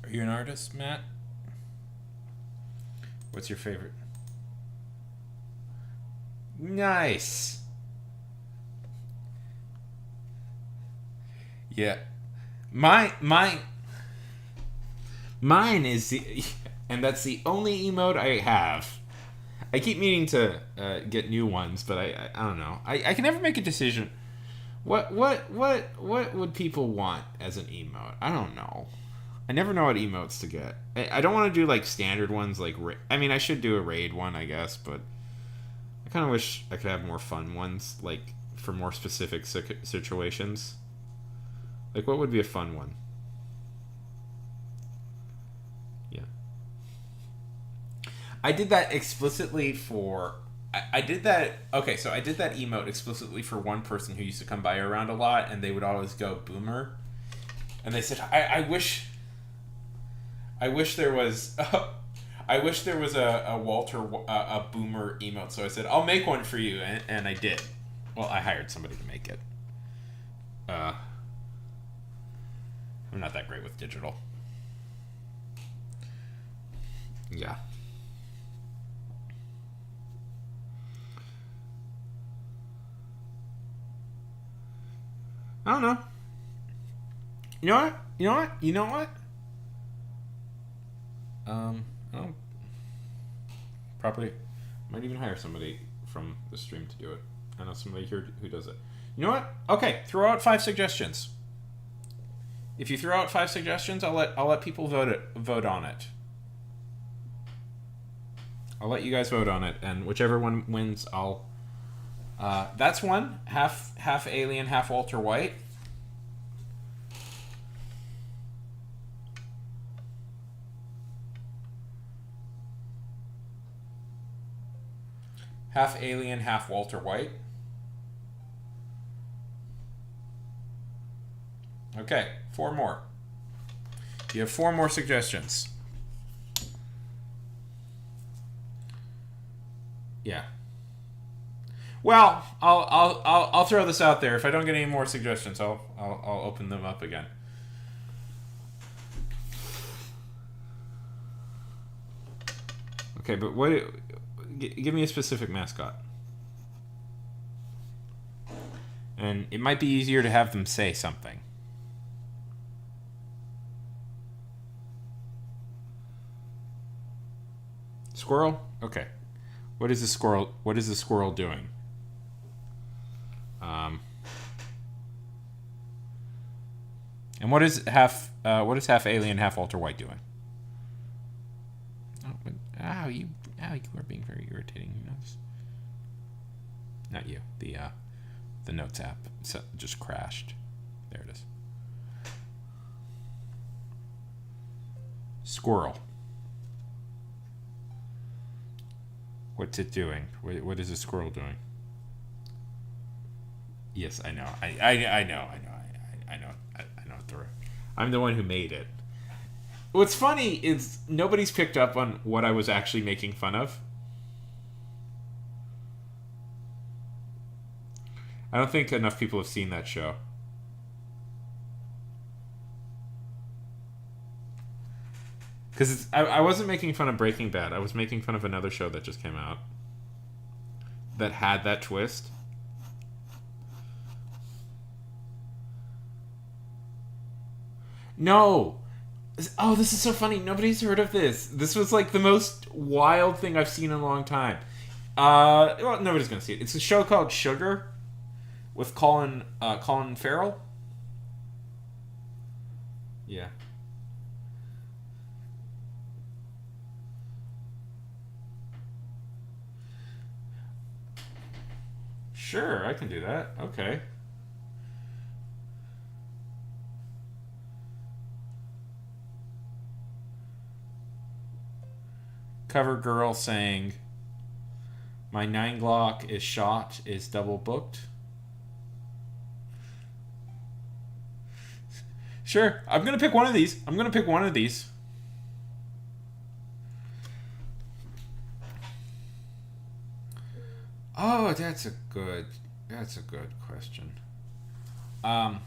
Are you an artist, Matt? What's your favorite? Nice. Yeah. Mine is and that's the only emote I have. I keep meaning to get new ones, but I don't know. I can never make a decision. What would people want as an emote? I don't know. I never know what emotes to get. I don't want to do like standard ones. I should do a raid one, I guess, but I kind of wish I could have more fun ones, like for more specific situations. Like, what would be a fun one? Yeah. I did that explicitly for. I did that. Okay, so I did that emote explicitly for one person who used to come by around a lot, and they would always go boomer, and they said, I wish there was. I wish there was a Walter a boomer emote. So I said, I'll make one for you, and I did. Well, I hired somebody to make it. I'm not that great with digital. Yeah. I don't know. You know what? You know what? You know what? I don't probably might even hire somebody from the stream to do it. I know somebody here who does it. You know what? Okay, throw out 5 suggestions. If you throw out 5 suggestions, I'll let people vote on it. I'll let you guys vote on it, and whichever one wins, I'll. That's one half alien, half Walter White. Half alien, half Walter White. Okay, 4 more. You have 4 more suggestions. Yeah. Well, I'll throw this out there. If I don't get any more suggestions, I'll open them up again. Okay, but what? Give me a specific mascot. And it might be easier to have them say something. Squirrel? Okay. What is the squirrel doing? And what is half alien, half Walter White doing? Oh, you are being very irritating. You know this. Not you. The Notes app just crashed. There it is. Squirrel. What's it doing? What is a squirrel doing? Yes, I know. I know. I'm the one who made it. What's funny is nobody's picked up on what I was actually making fun of. I don't think enough people have seen that show. Because I wasn't making fun of Breaking Bad. I was making fun of another show that just came out that had that twist. No. Oh, this is so funny. Nobody's heard of this. This was like the most wild thing I've seen in a long time. Well, nobody's gonna see it. It's a show called Sugar with Colin Farrell. Yeah. Sure, I can do that. Okay. Cover girl saying, "My 9 Glock is shot, is double booked." Sure, I'm gonna pick one of these. Oh, that's a good question. I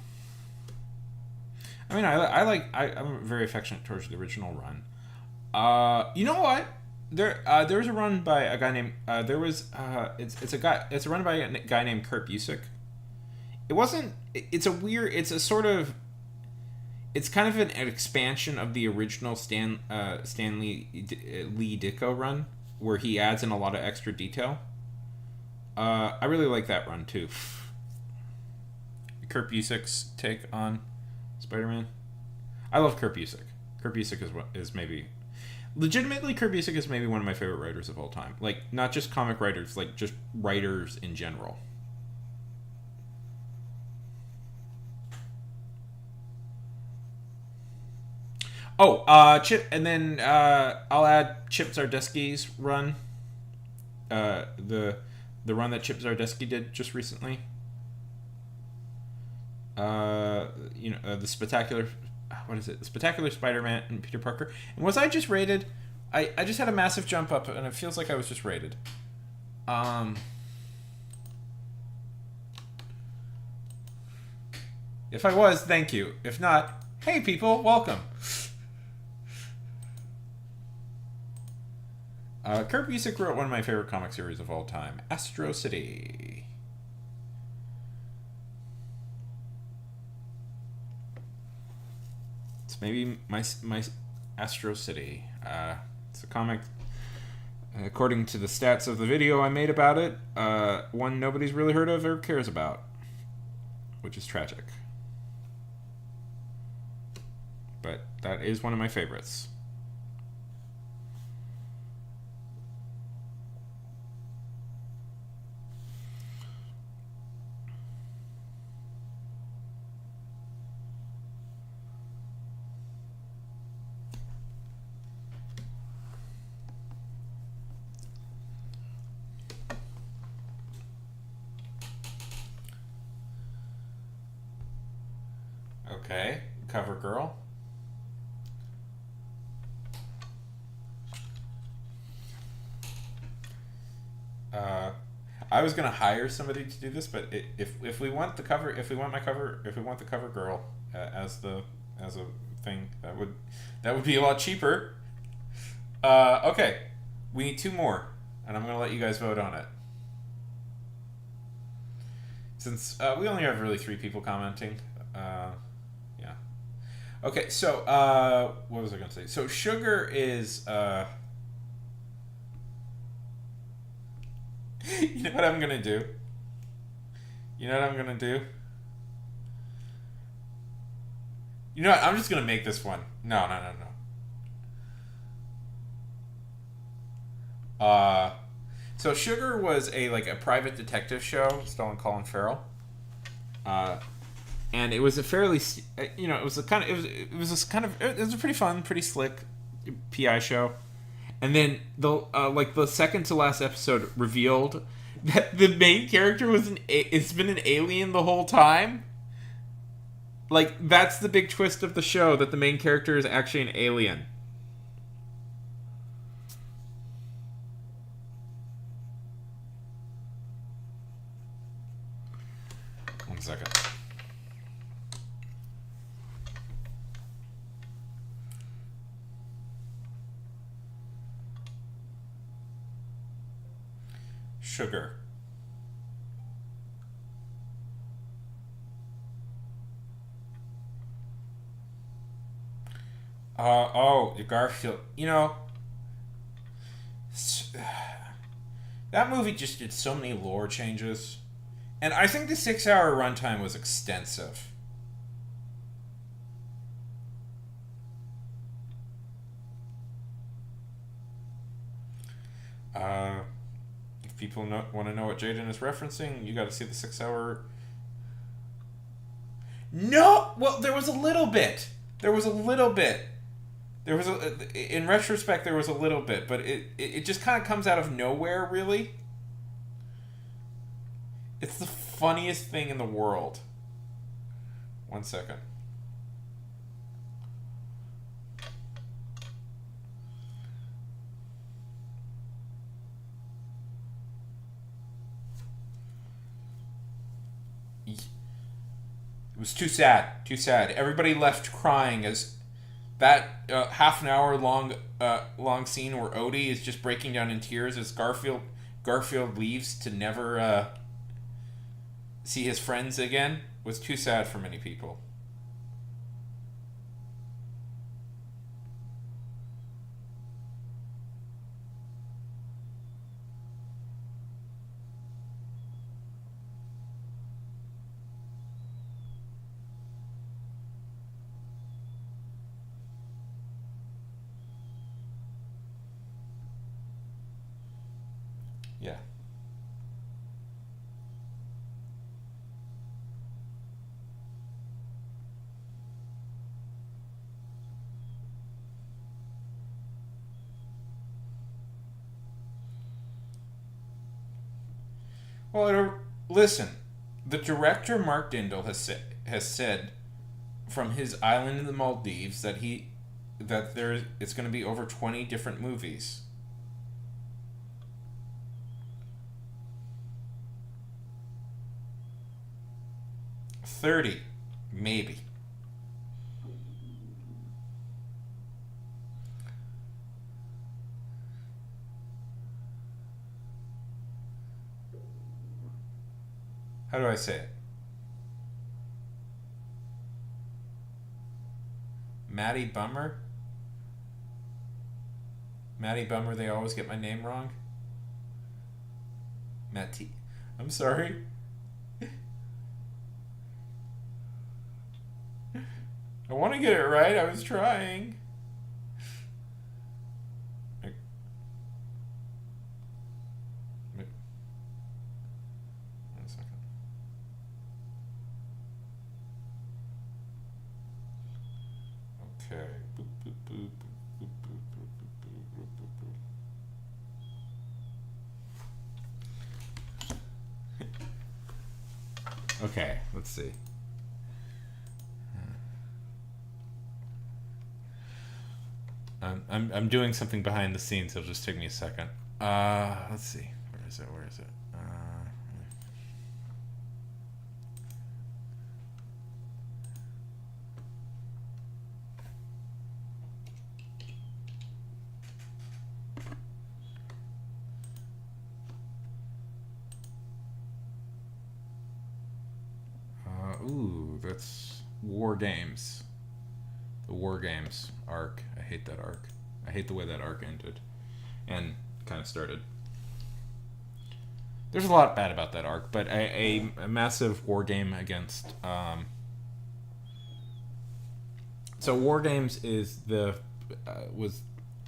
mean, I'm very affectionate towards the original run. You know what? There was a run by a guy named it's a run by a guy named Kurt Busiek. It's kind of an expansion of the original Stanley Lee Ditko run, where he adds in a lot of extra detail. I really like that run too. Kurt Busiek's take on Spider-Man. I love Kurt Busiek. Kurt Busiek is maybe legitimately Kurt Busiek is maybe one of my favorite writers of all time. Like, not just comic writers, like just writers in general. Oh, Chip, and then I'll add Chip Zdarsky's run. The run that Chip Zdarsky did just recently. The spectacular, what is it? The Spectacular Spider-Man and Peter Parker. And was I just rated? I just had a massive jump up, and it feels like I was just rated. If I was, thank you. If not, hey people, welcome. Kurt Busiek wrote one of my favorite comic series of all time, Astro City. It's maybe my Astro City. It's a comic, according to the stats of the video I made about it, one nobody's really heard of or cares about, which is tragic. But that is one of my favorites. Okay, cover girl. I was gonna hire somebody to do this, but if we want the cover, if we want the cover girl as a thing, that would be a lot cheaper. Okay, we need 2 more, and I'm gonna let you guys vote on it. Since we only have really 3 people commenting. Yeah. Okay, so what was I gonna say? So Sugar is you know what I'm gonna do? You know what I'm gonna do? You know what? I'm just gonna make this one. No. So Sugar was a private detective show starring Colin Farrell. And it was a fairly, it was a pretty fun, pretty slick PI show. And then the second to last episode revealed that the main character it's been an alien the whole time. Like, that's the big twist of the show, that the main character is actually an alien. One second. Sugar. Garfield. That movie just did so many lore changes. And I think the 6-hour runtime was extensive. If people want to know what Jaden is referencing, you got to see the 6-hour. No, well, there was a little bit. In retrospect, there was a little bit, but it just kind of comes out of nowhere, really. It's the funniest thing in the world. 1 second. It was too sad. Everybody left crying as that half an hour long scene where Odie is just breaking down in tears as Garfield leaves to never see his friends again was too sad for many people. Yeah. Listen, the director Mark Dindal has said from his island in the Maldives that there it's going to be over 20 different movies. 30, maybe. How do I say it? Maddie Bummer? Maddie Bummer, they always get my name wrong. Matty. I'm sorry. I want to get it right. I was trying. One second. Okay. Boop, boop, boop, boop, boop, boop, boop, boop, boop, boop. Okay, let's see. I'm doing something behind the scenes. It'll just take me a second. Let's see. Where is it? Where is it? Ooh, that's War Games. The War Games arc. I hate that arc. I hate the way that arc ended and kind of started. There's a lot bad about that arc, but a massive war game against. So War Games is was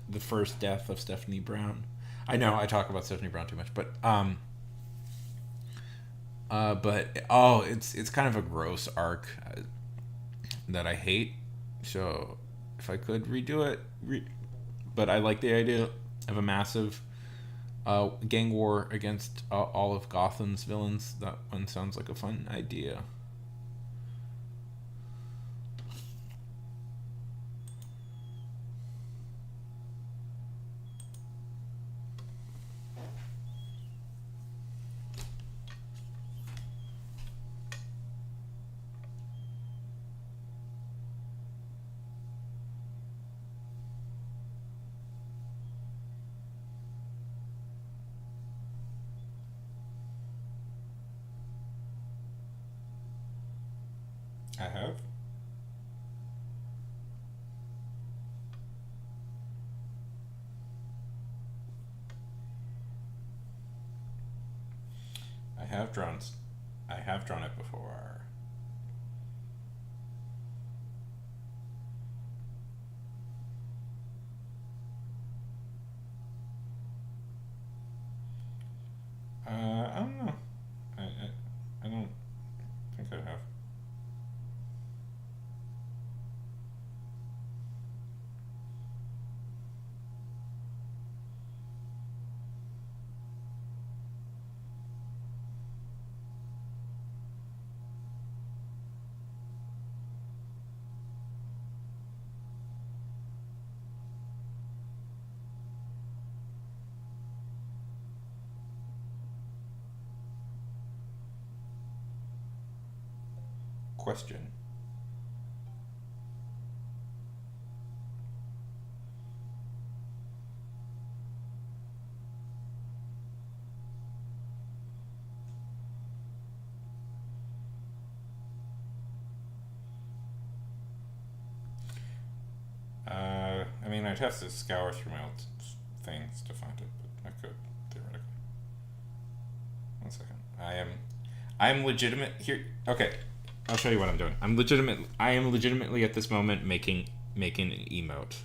the first death of Stephanie Brown. I know I talk about Stephanie Brown too much, but oh, it's kind of a gross arc that I hate. So if I could redo it, but I like the idea of a massive gang war against all of Gotham's villains. That one sounds like a fun idea. I have. I have drawn. I have drawn it before. I don't know. I don't think I have. Question. I mean, I'd have to scour through my old things to find it, but I could theoretically. One second. I am legitimate here. Okay, I'll show you what I'm doing. I am legitimately at this moment making an emote.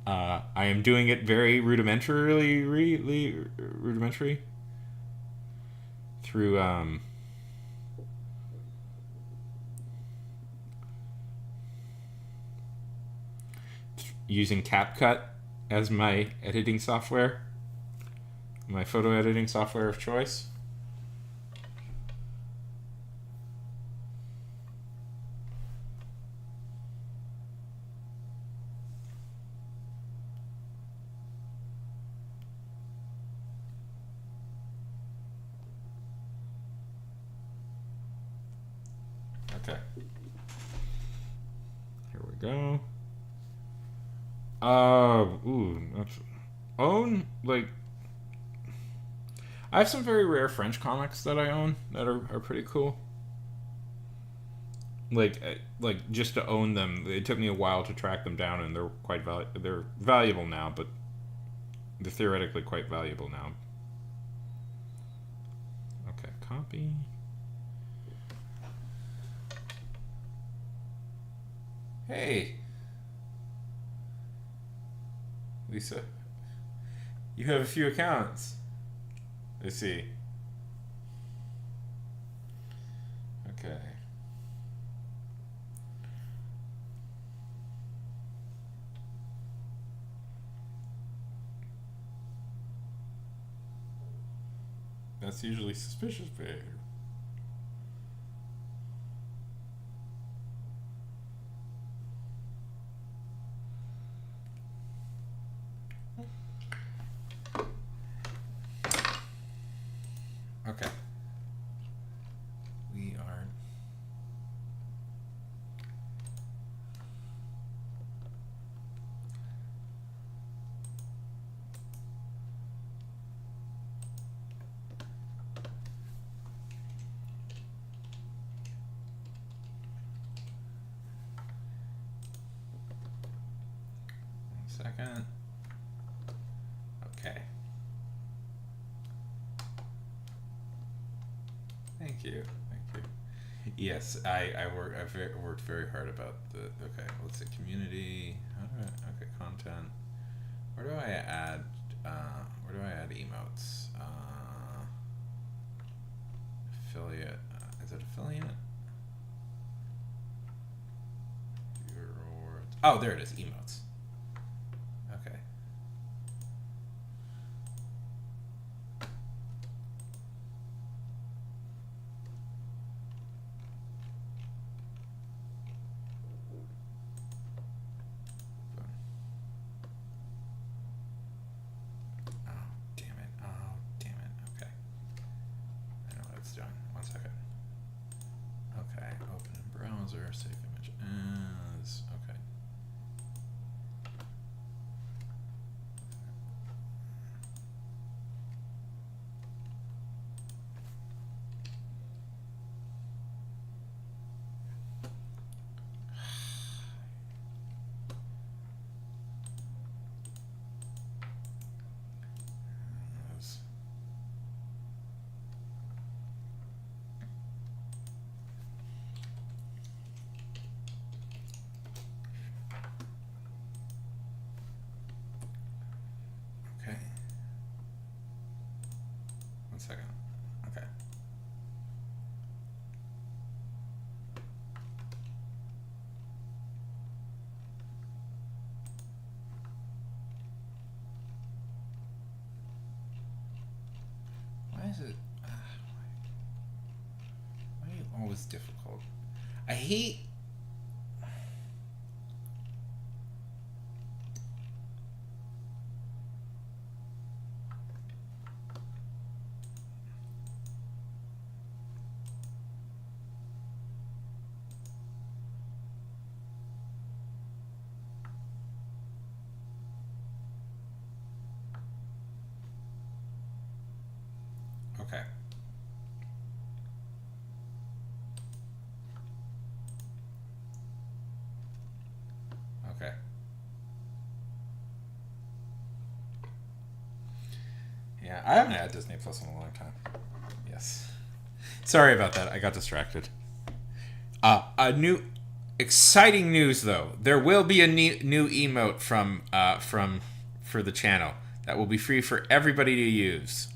I am doing it very rudimentary through using CapCut as my editing software. my photo editing software of choice. Okay. Here we go. That's own like I have some very rare French comics that I own that are pretty cool. Like just to own them, it took me a while to track them down, and they're valuable now, but they're theoretically quite valuable now. Okay, copy. Hey, Lisa, you have a few accounts. I see. Okay. That's usually suspicious behavior. Okay. We are. One second. Okay. Thank you. Thank you. Yes, I've worked very hard about the. Okay, let's see. Community. How do I? Okay, content. Where do I add? Where do I add emotes? Affiliate. Is it affiliate? Viewer rewards. Oh, there it is. Emotes. Okay. Save image as okay. Okay. One second. Okay. Why is it? Why are you always difficult? I hate. Okay. Okay. Yeah, I haven't had Disney Plus in a long time. Yes. Sorry about that. I got distracted. A new, exciting news though. There will be a new emote from for the channel that will be free for everybody to use.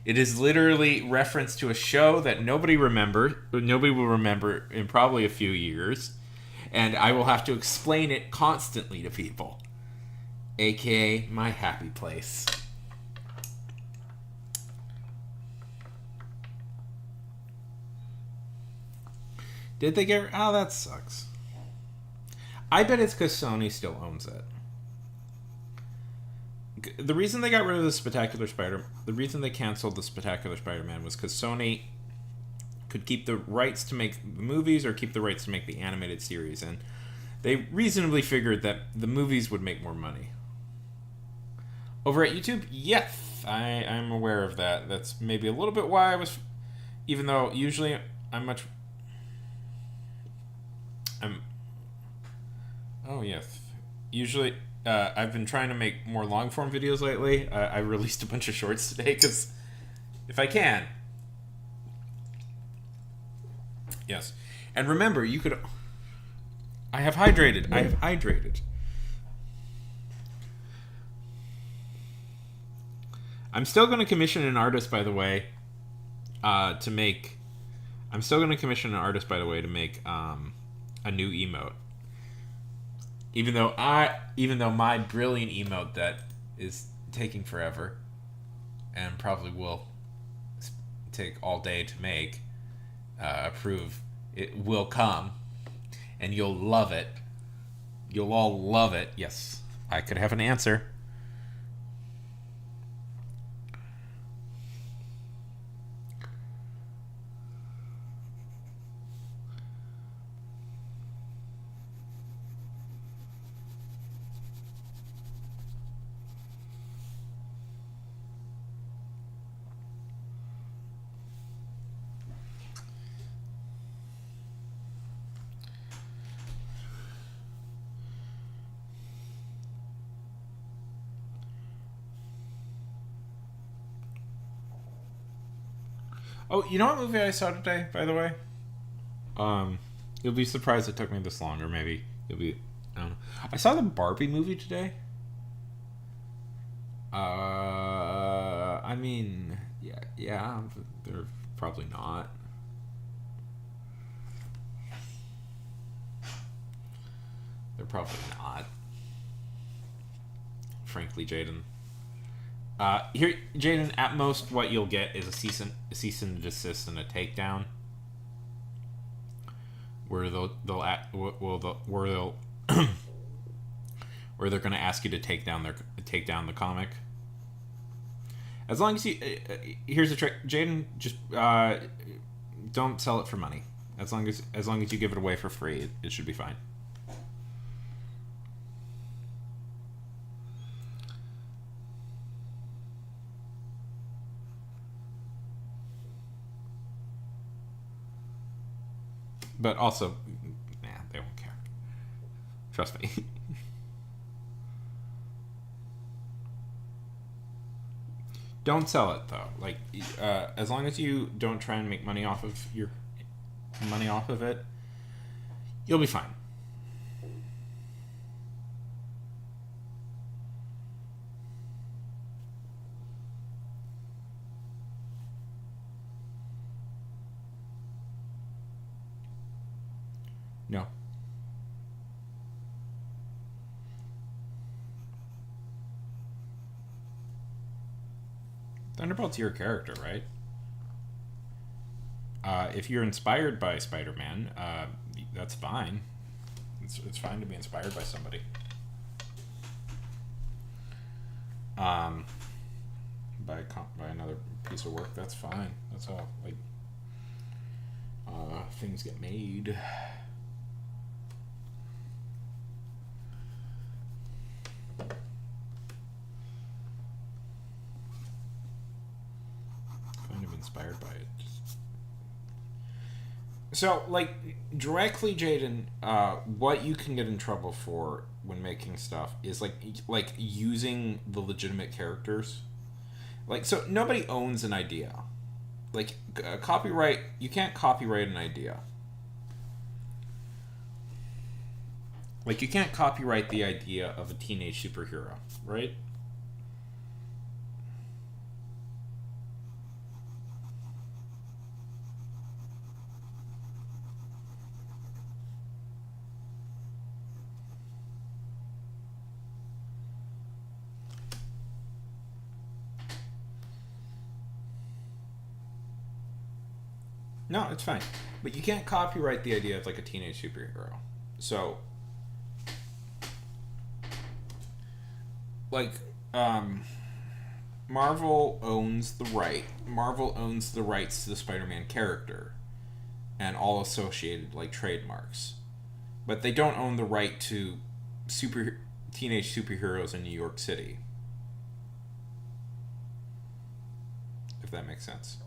It is literally reference to a show that nobody will remember in probably a few years, and I will have to explain it constantly to people. aka my happy place. Did they get? Oh, that sucks. I bet it's because Sony still owns it. The reason they got rid of the reason they canceled the Spectacular Spider-Man was because Sony could keep the rights to make the movies or keep the rights to make the animated series, and they reasonably figured that the movies would make more money. Over at YouTube, yes, I'm aware of that. That's maybe a little bit why I was, even though usually I'm. Oh yes, usually. I've been trying to make more long form videos lately. I released a bunch of shorts today because if I can. Yes. And remember, you could. I have hydrated. I'm still going to commission an artist, by the way, to make. I'm still going to commission an artist, by the way, to make a new emote. Even though my brilliant emote that is taking forever and probably will take all day to make, approve, it will come and you'll love it. You'll all love it. Yes, I could have an answer. Oh, you know what movie I saw today, by the way? You'll be surprised it took me this long, or maybe you'll be. I don't know. I saw the Barbie movie today. I mean, yeah, they're probably not. They're probably not. Frankly, Jaden. Here, Jaden. At most, what you'll get is a cease and desist and a takedown, where they'll where they're going to ask you to take down the comic. As long as you, here's the trick, Jaden. Just don't sell it for money. As long as you give it away for free, it should be fine. But also, they won't care. Trust me. Don't sell it though. Like, as long as you don't try and make money off of it, you'll be fine. No. Thunderbolt's your character, right? If you're inspired by Spider-Man, that's fine. It's fine to be inspired by somebody. By another piece of work, that's fine. That's how things get made. Inspired by it. So, like, directly, Jaden, what you can get in trouble for when making stuff is like using the legitimate characters. Like, so nobody owns an idea. Like, copyright, you can't copyright an idea. Like, you can't copyright the idea of a teenage superhero, right? No, it's fine. But you can't copyright the idea of like a teenage superhero. So, like, um, Marvel owns the rights to the Spider-Man character and all associated like trademarks, but they don't own the right to super teenage superheroes in New York City. If that makes sense.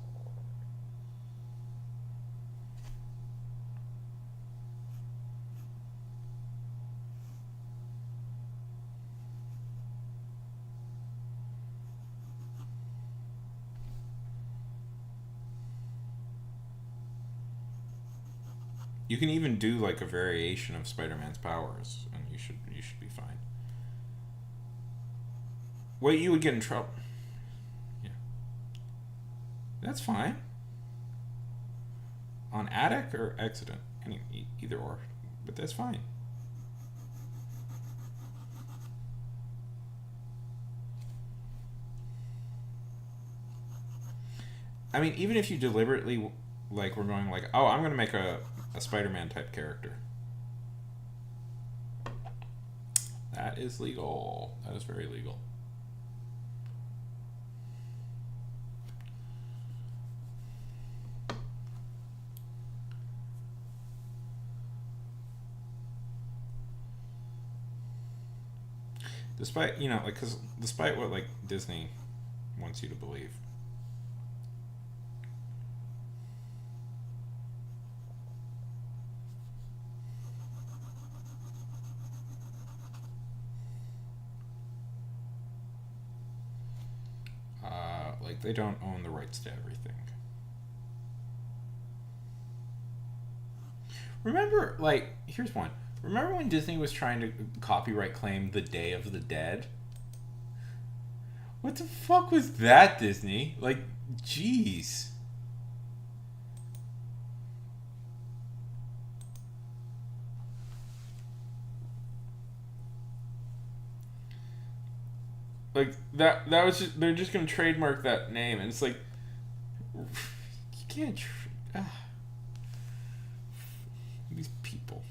You can even do like a variation of Spider-Man's powers, and you should be fine. Well, you would get in trouble. Yeah, that's fine. On attic or accident, either or, but that's fine. I mean, even if you deliberately like we're going like, oh, I'm gonna make a Spider-Man type character. That is legal. That is very legal. Despite like, because despite what like Disney wants you to believe. Like they don't own the rights to everything. Remember, like, here's one. Remember when Disney was trying to copyright claim the Day of the Dead? What the fuck was that, Disney? Like, jeez. Like that was just they're just gonna trademark that name, and it's like you can't. These people.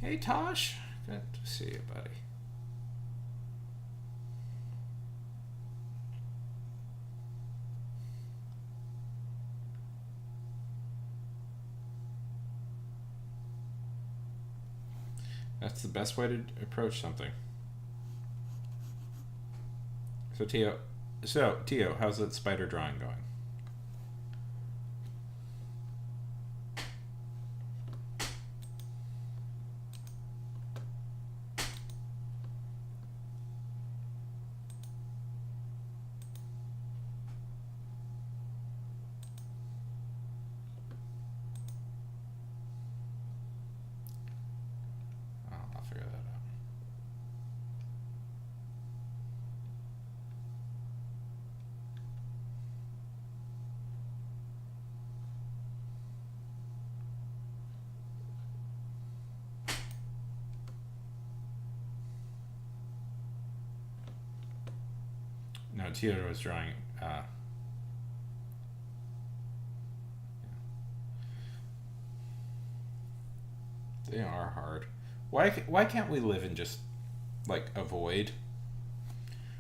Hey Tosh, good to see you, buddy. That's the best way to approach something. So Tio, how's that spider drawing going? Oh, I'll figure that out. No, Tio was drawing. They are hard. Why can't we live in just like a void?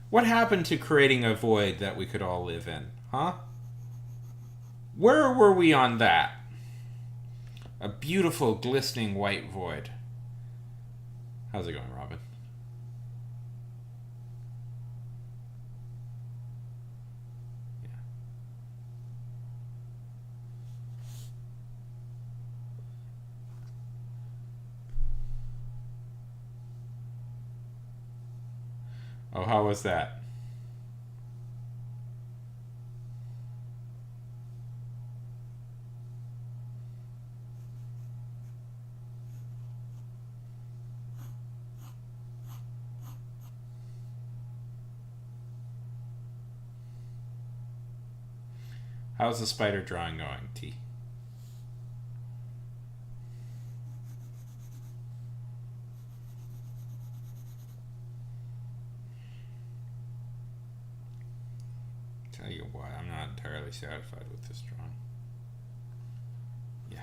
What happened to creating a void that we could all live in? Huh? Where were we on that? A beautiful, glistening white void. How's it going, Robin? Yeah. Oh, how was that? How's the spider drawing going, T? Tell you what, I'm not entirely satisfied with this drawing. Yeah.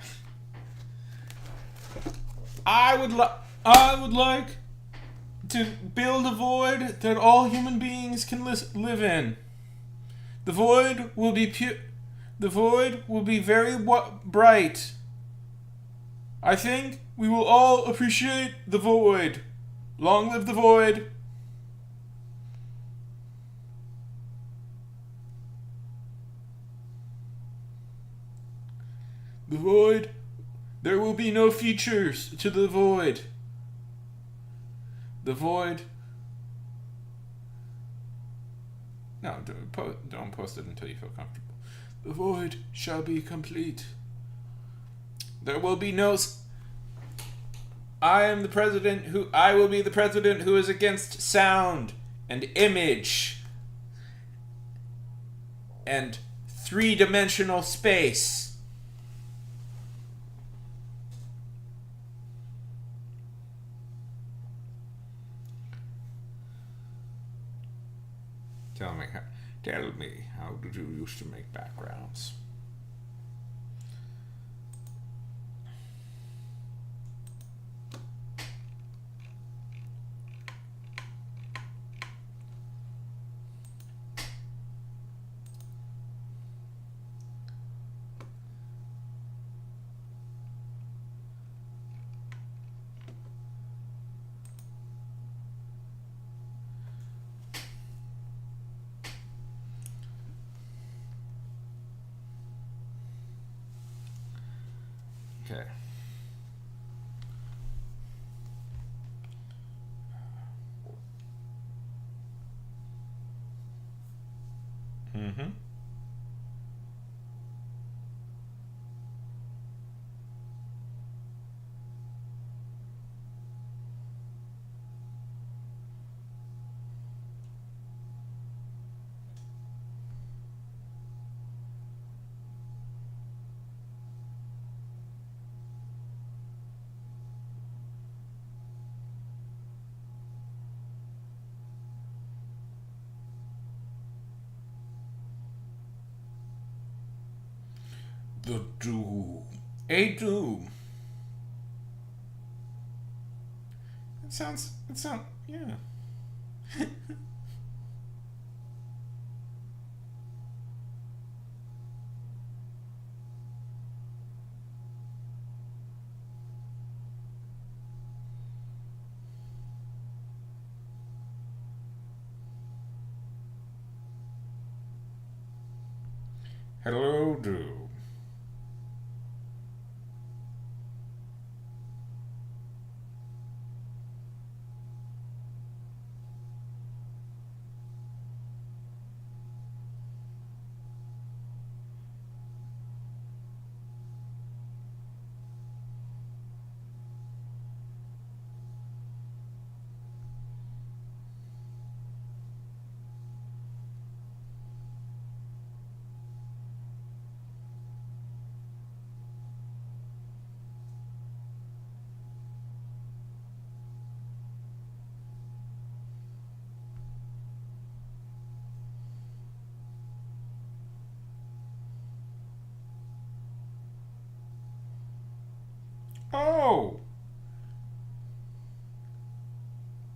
I would like to build a void that all human beings can live in. The void will be pure. The void will be very bright. I think we will all appreciate the void. Long live the void. The void. There will be no features to the void. The void. No, don't post it until you feel comfortable. The void shall be complete. There will be no. I will be the president who is against sound and image and three-dimensional space. Tell me, how did you used to make backgrounds? Okay. Mm-hmm. The Doom. A Doom. It sounds, yeah. Hello, Doom. Oh,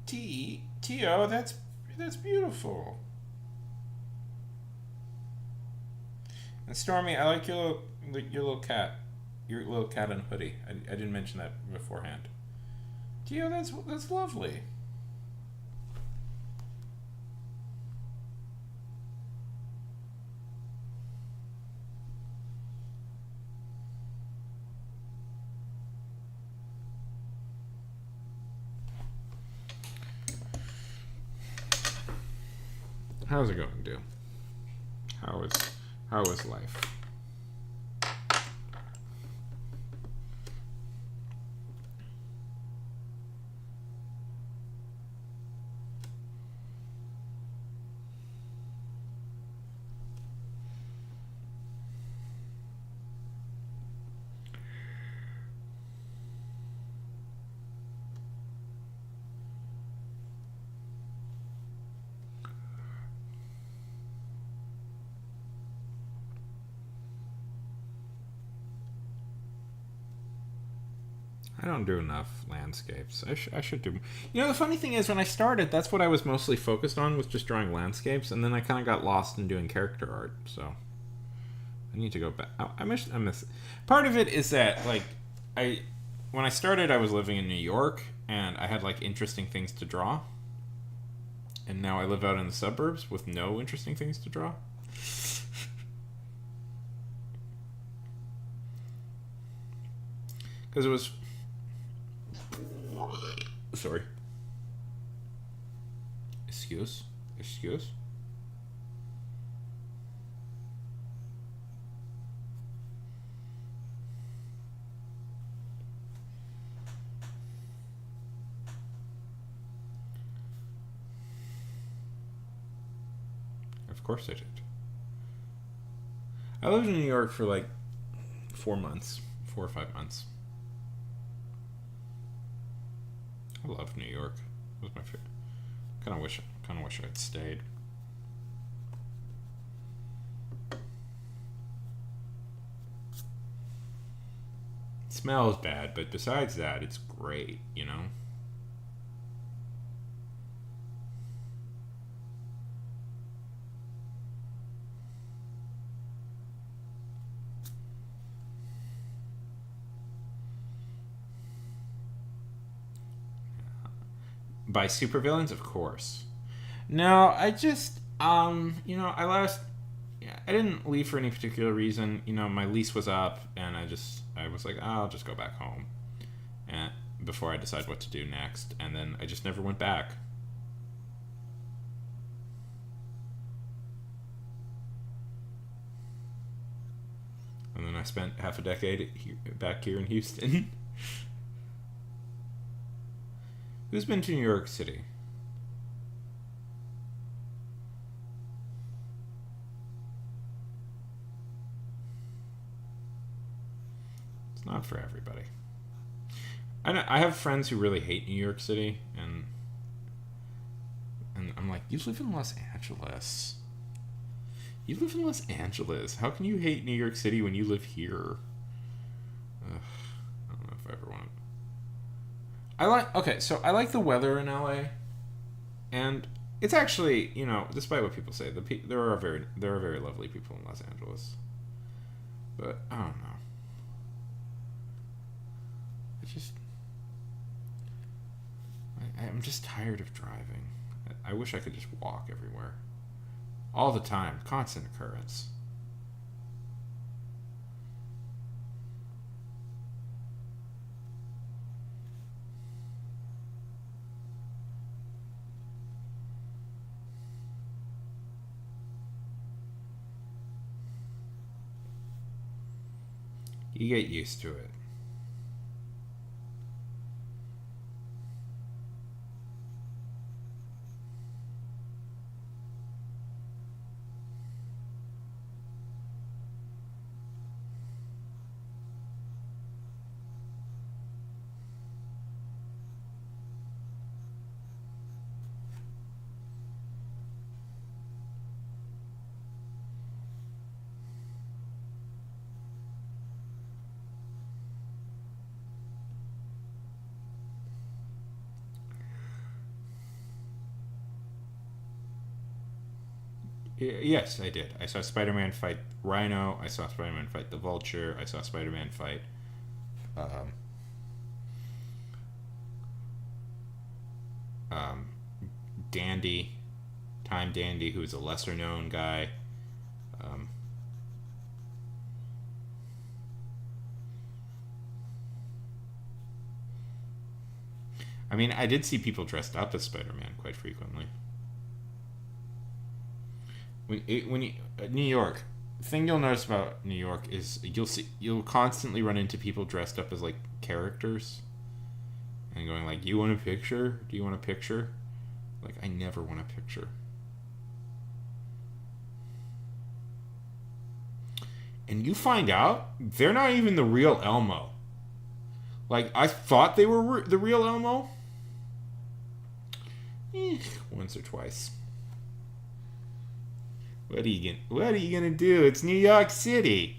Tio, that's beautiful. And Stormy, I like your little cat, and hoodie. I didn't mention that beforehand. Tio, that's lovely. How's it going, dude? How is life? I don't do enough landscapes. I should do. You know, the funny thing is, when I started, that's what I was mostly focused on, was just drawing landscapes, and then I kind of got lost in doing character art. So I need to go back. I miss. Part of it is that like when I started, I was living in New York, and I had like interesting things to draw, and now I live out in the suburbs with no interesting things to draw. Because it was. Sorry. Excuse. Of course I did. I lived in New York for like 4 months, 4 or 5 months. I love New York. It was my favorite. Kind of wish I had stayed. It smells bad, but besides that, it's great. You know. By supervillains, of course. No, I just I didn't leave for any particular reason. You know, my lease was up, and I was like, oh, I'll just go back home, and before I decide what to do next, and then I just never went back. And then I spent half a decade back here in Houston. Who's been to New York City? It's not for everybody. I have friends who really hate New York City, and I'm like, you live in Los Angeles. You live in Los Angeles. How can you hate New York City when you live here? Ugh, I don't know if I ever want to. I like the weather in LA, and it's actually, you know, despite what people say, there are very lovely people in Los Angeles, but I don't know. I'm just tired of driving. I wish I could just walk everywhere, all the time, constant occurrence. You get used to it. Yes, I did. I saw Spider-Man fight Rhino. I saw Spider-Man fight the Vulture. I saw Spider-Man fight um, um, Dandy, Time Dandy, who is a lesser-known guy. Um, I mean, I did see people dressed up as Spider-Man quite frequently. New York, the thing you'll notice about New York is you'll constantly run into people dressed up as like characters, and going like, "You want a picture? Do you want a picture?" Like, I never want a picture. And you find out they're not even the real Elmo. Like, I thought they were the real Elmo. Once or twice. What are you gonna do? It's New York City.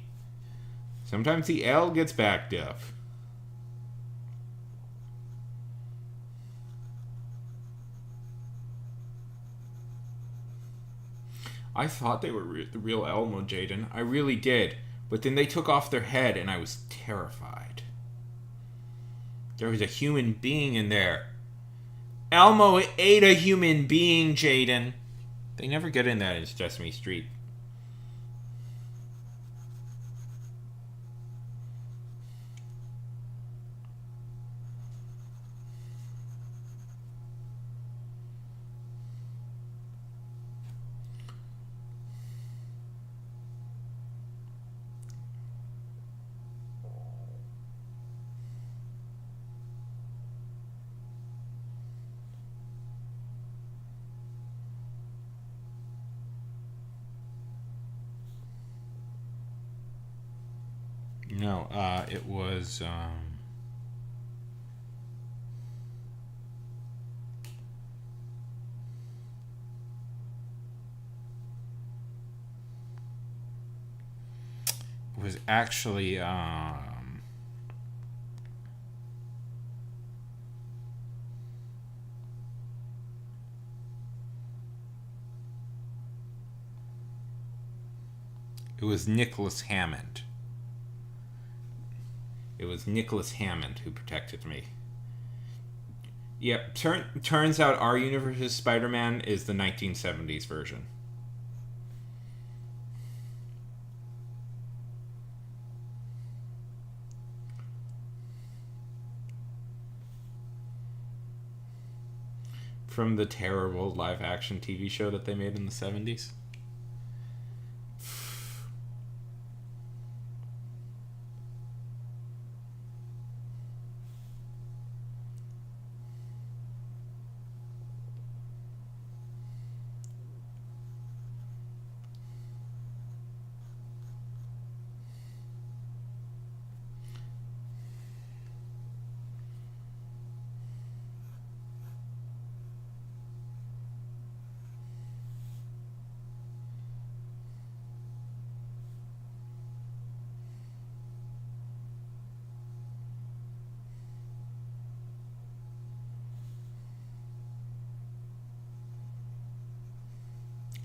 Sometimes the L gets backed up. I thought they were the real Elmo, Jaden. I really did. But then they took off their head, and I was terrified. There was a human being in there. Elmo ate a human being, Jaden. They never get in that in Sesame Street. No, it was. It was actually. It was Nicholas Hammond. It was Nicholas Hammond who protected me. Yep, turns out our universe's Spider-Man is the 1970s version. From the terrible live-action TV show that they made in the 70s.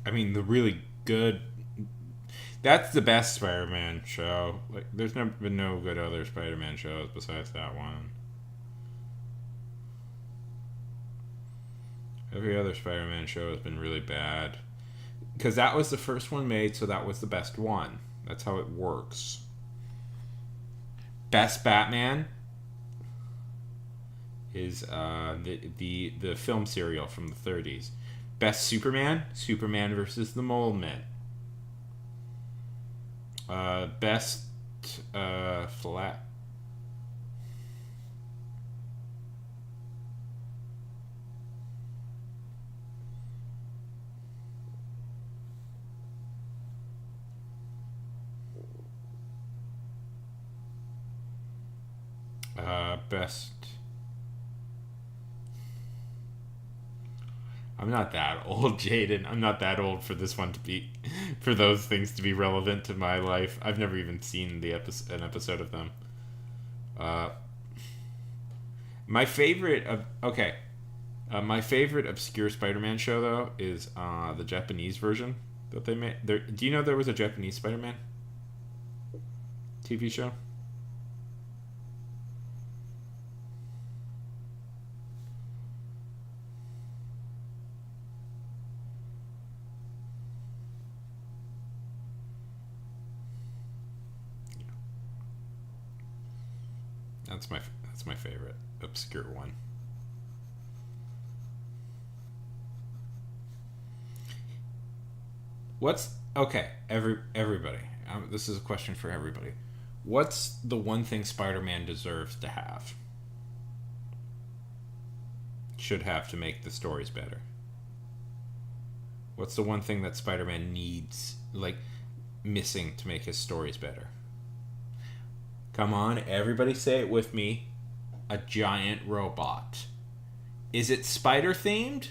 I mean, the really good. That's the best Spider-Man show. Like, there's never been no good other Spider-Man shows besides that one. Every other Spider-Man show has been really bad. Because that was the first one made, so that was the best one. That's how it works. Best Batman is the film serial from the 30s. Best Superman, Superman versus the Mole Men. Best flat. Best. I'm not that old, Jaden. I'm not that old for this one to be, for those things to be relevant to my life. I've never even seen an episode of them. My favorite of my favorite obscure Spider-Man show though is the Japanese version that they made. Do you know there was a Japanese Spider-Man TV show? That's my favorite obscure one. What's okay? Everybody. This is a question for everybody. What's the one thing Spider-Man deserves to have? Should have to make the stories better. What's the one thing that Spider-Man needs, like, missing to make his stories better? Come on, everybody say it with me. A giant robot. Is it spider themed?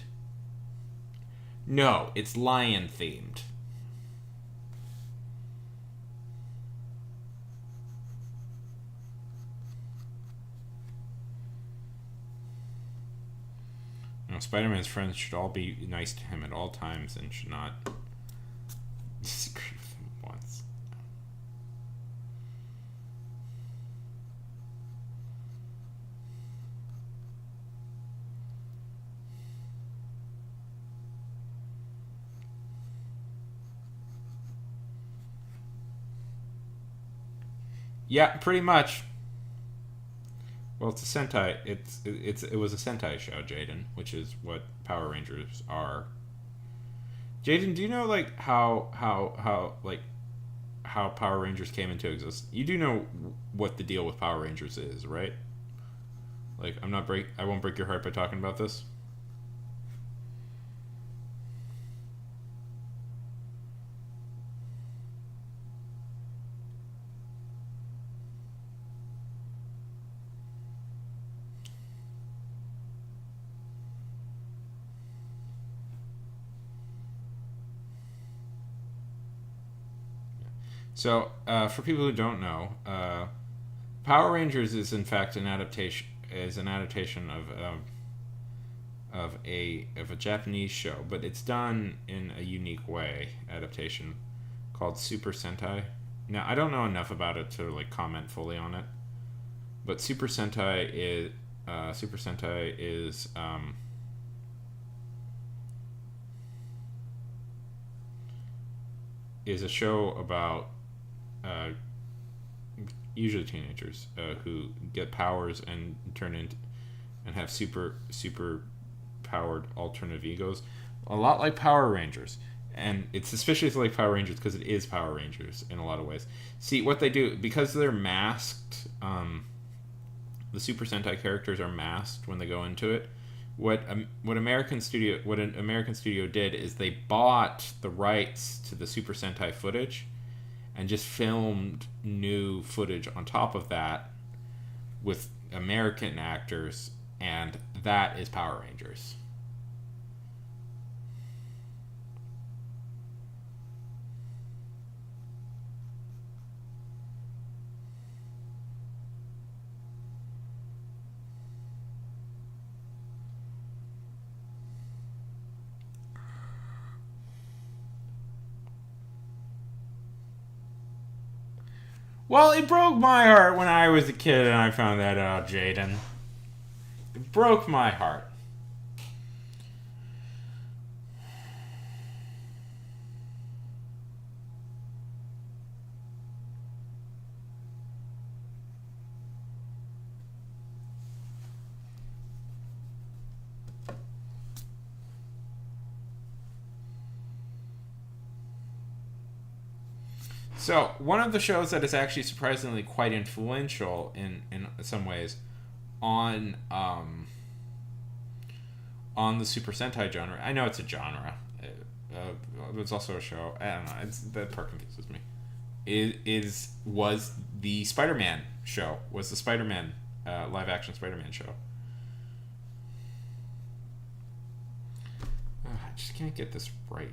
No, it's lion themed. Spider-Man's friends should all be nice to him at all times and should not Yeah, pretty much. Well, it's a Sentai. It was a Sentai show, Jaden, which is what Power Rangers are. Jaden, do you know like how Power Rangers came into existence? You do know what the deal with Power Rangers is, right? Like I won't break your heart by talking about this. So, for people who don't know, Power Rangers is in fact an adaptation of a Japanese show, but it's done in a unique way adaptation called Super Sentai. Now, I don't know enough about it to like comment fully on it, but Super Sentai is a show about uh, usually teenagers who get powers and turn into and have super powered alternative egos, a lot like Power Rangers. And it's suspiciously like Power Rangers because it is Power Rangers in a lot of ways. See what they do because they're masked. The Super Sentai characters are masked when they go into it. What an American studio did is they bought the rights to the Super Sentai footage and just filmed new footage on top of that with American actors, and that is Power Rangers. Well, it broke my heart when I was a kid and I found that out, Jaden. It broke my heart. So, one of the shows that is actually surprisingly quite influential in some ways on on the Super Sentai genre. I know it's a genre. It's also a show. I don't know. It's that part confuses me. Was the Spider-Man show? Was the Spider-Man live action Spider-Man show? I just can't get this right.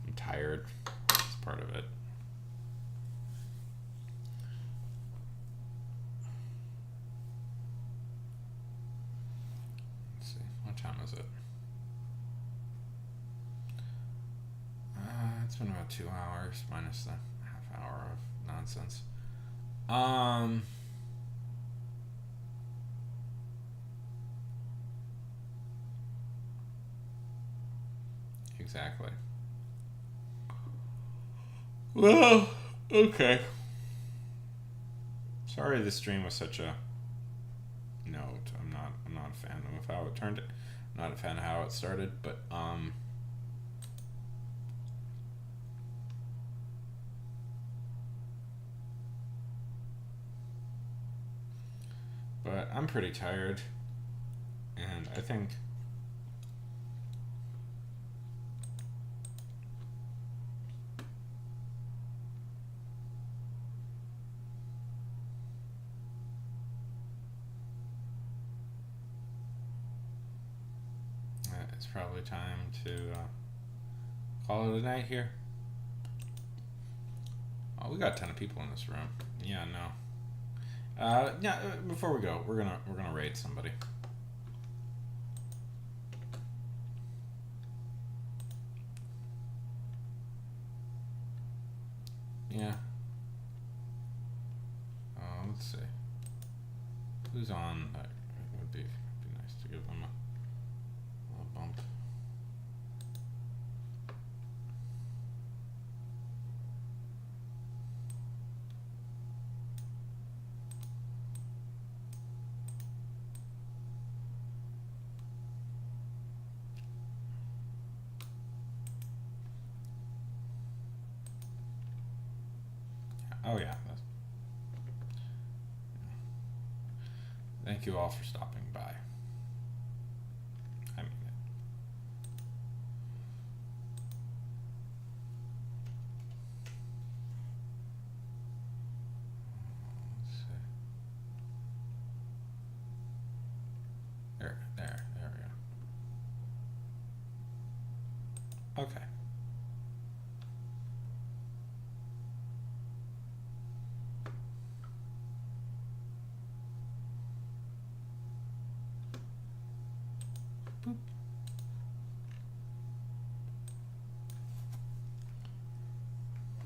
I'm tired. It's part of it. Let's see. What time is it? It's been about 2 hours minus the half hour of nonsense. Um. Exactly. Well, okay. Sorry, this stream was such a note. I'm not a fan of how it turned. I'm not a fan of how it started, but I'm pretty tired, and I think it's probably time to call it a night here. Oh, we got a ton of people in this room. Yeah, no. Yeah. Before we go, we're gonna raid somebody. Yeah. Let's see. Who's on? It would be nice to give them a bump. Oh yeah. Thank you all for stopping by. I mean it. Let's see. There we go. Okay. Boop.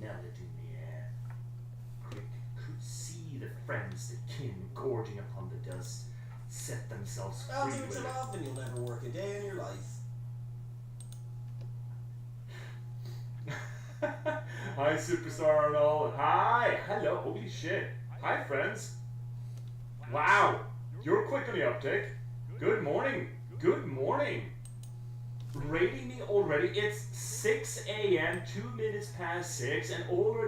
Now to do me quick could see the friends that kin gorging upon the dust set themselves free I'll do what with you it. love and you'll never work a day in your life. Hi, superstar and all. Hi, hello, holy shit. Hi, friends. Wow, you're quick on the uptake. Good morning. Good morning. Rating me already. It's 6 a.m., 2 minutes past 6, and already.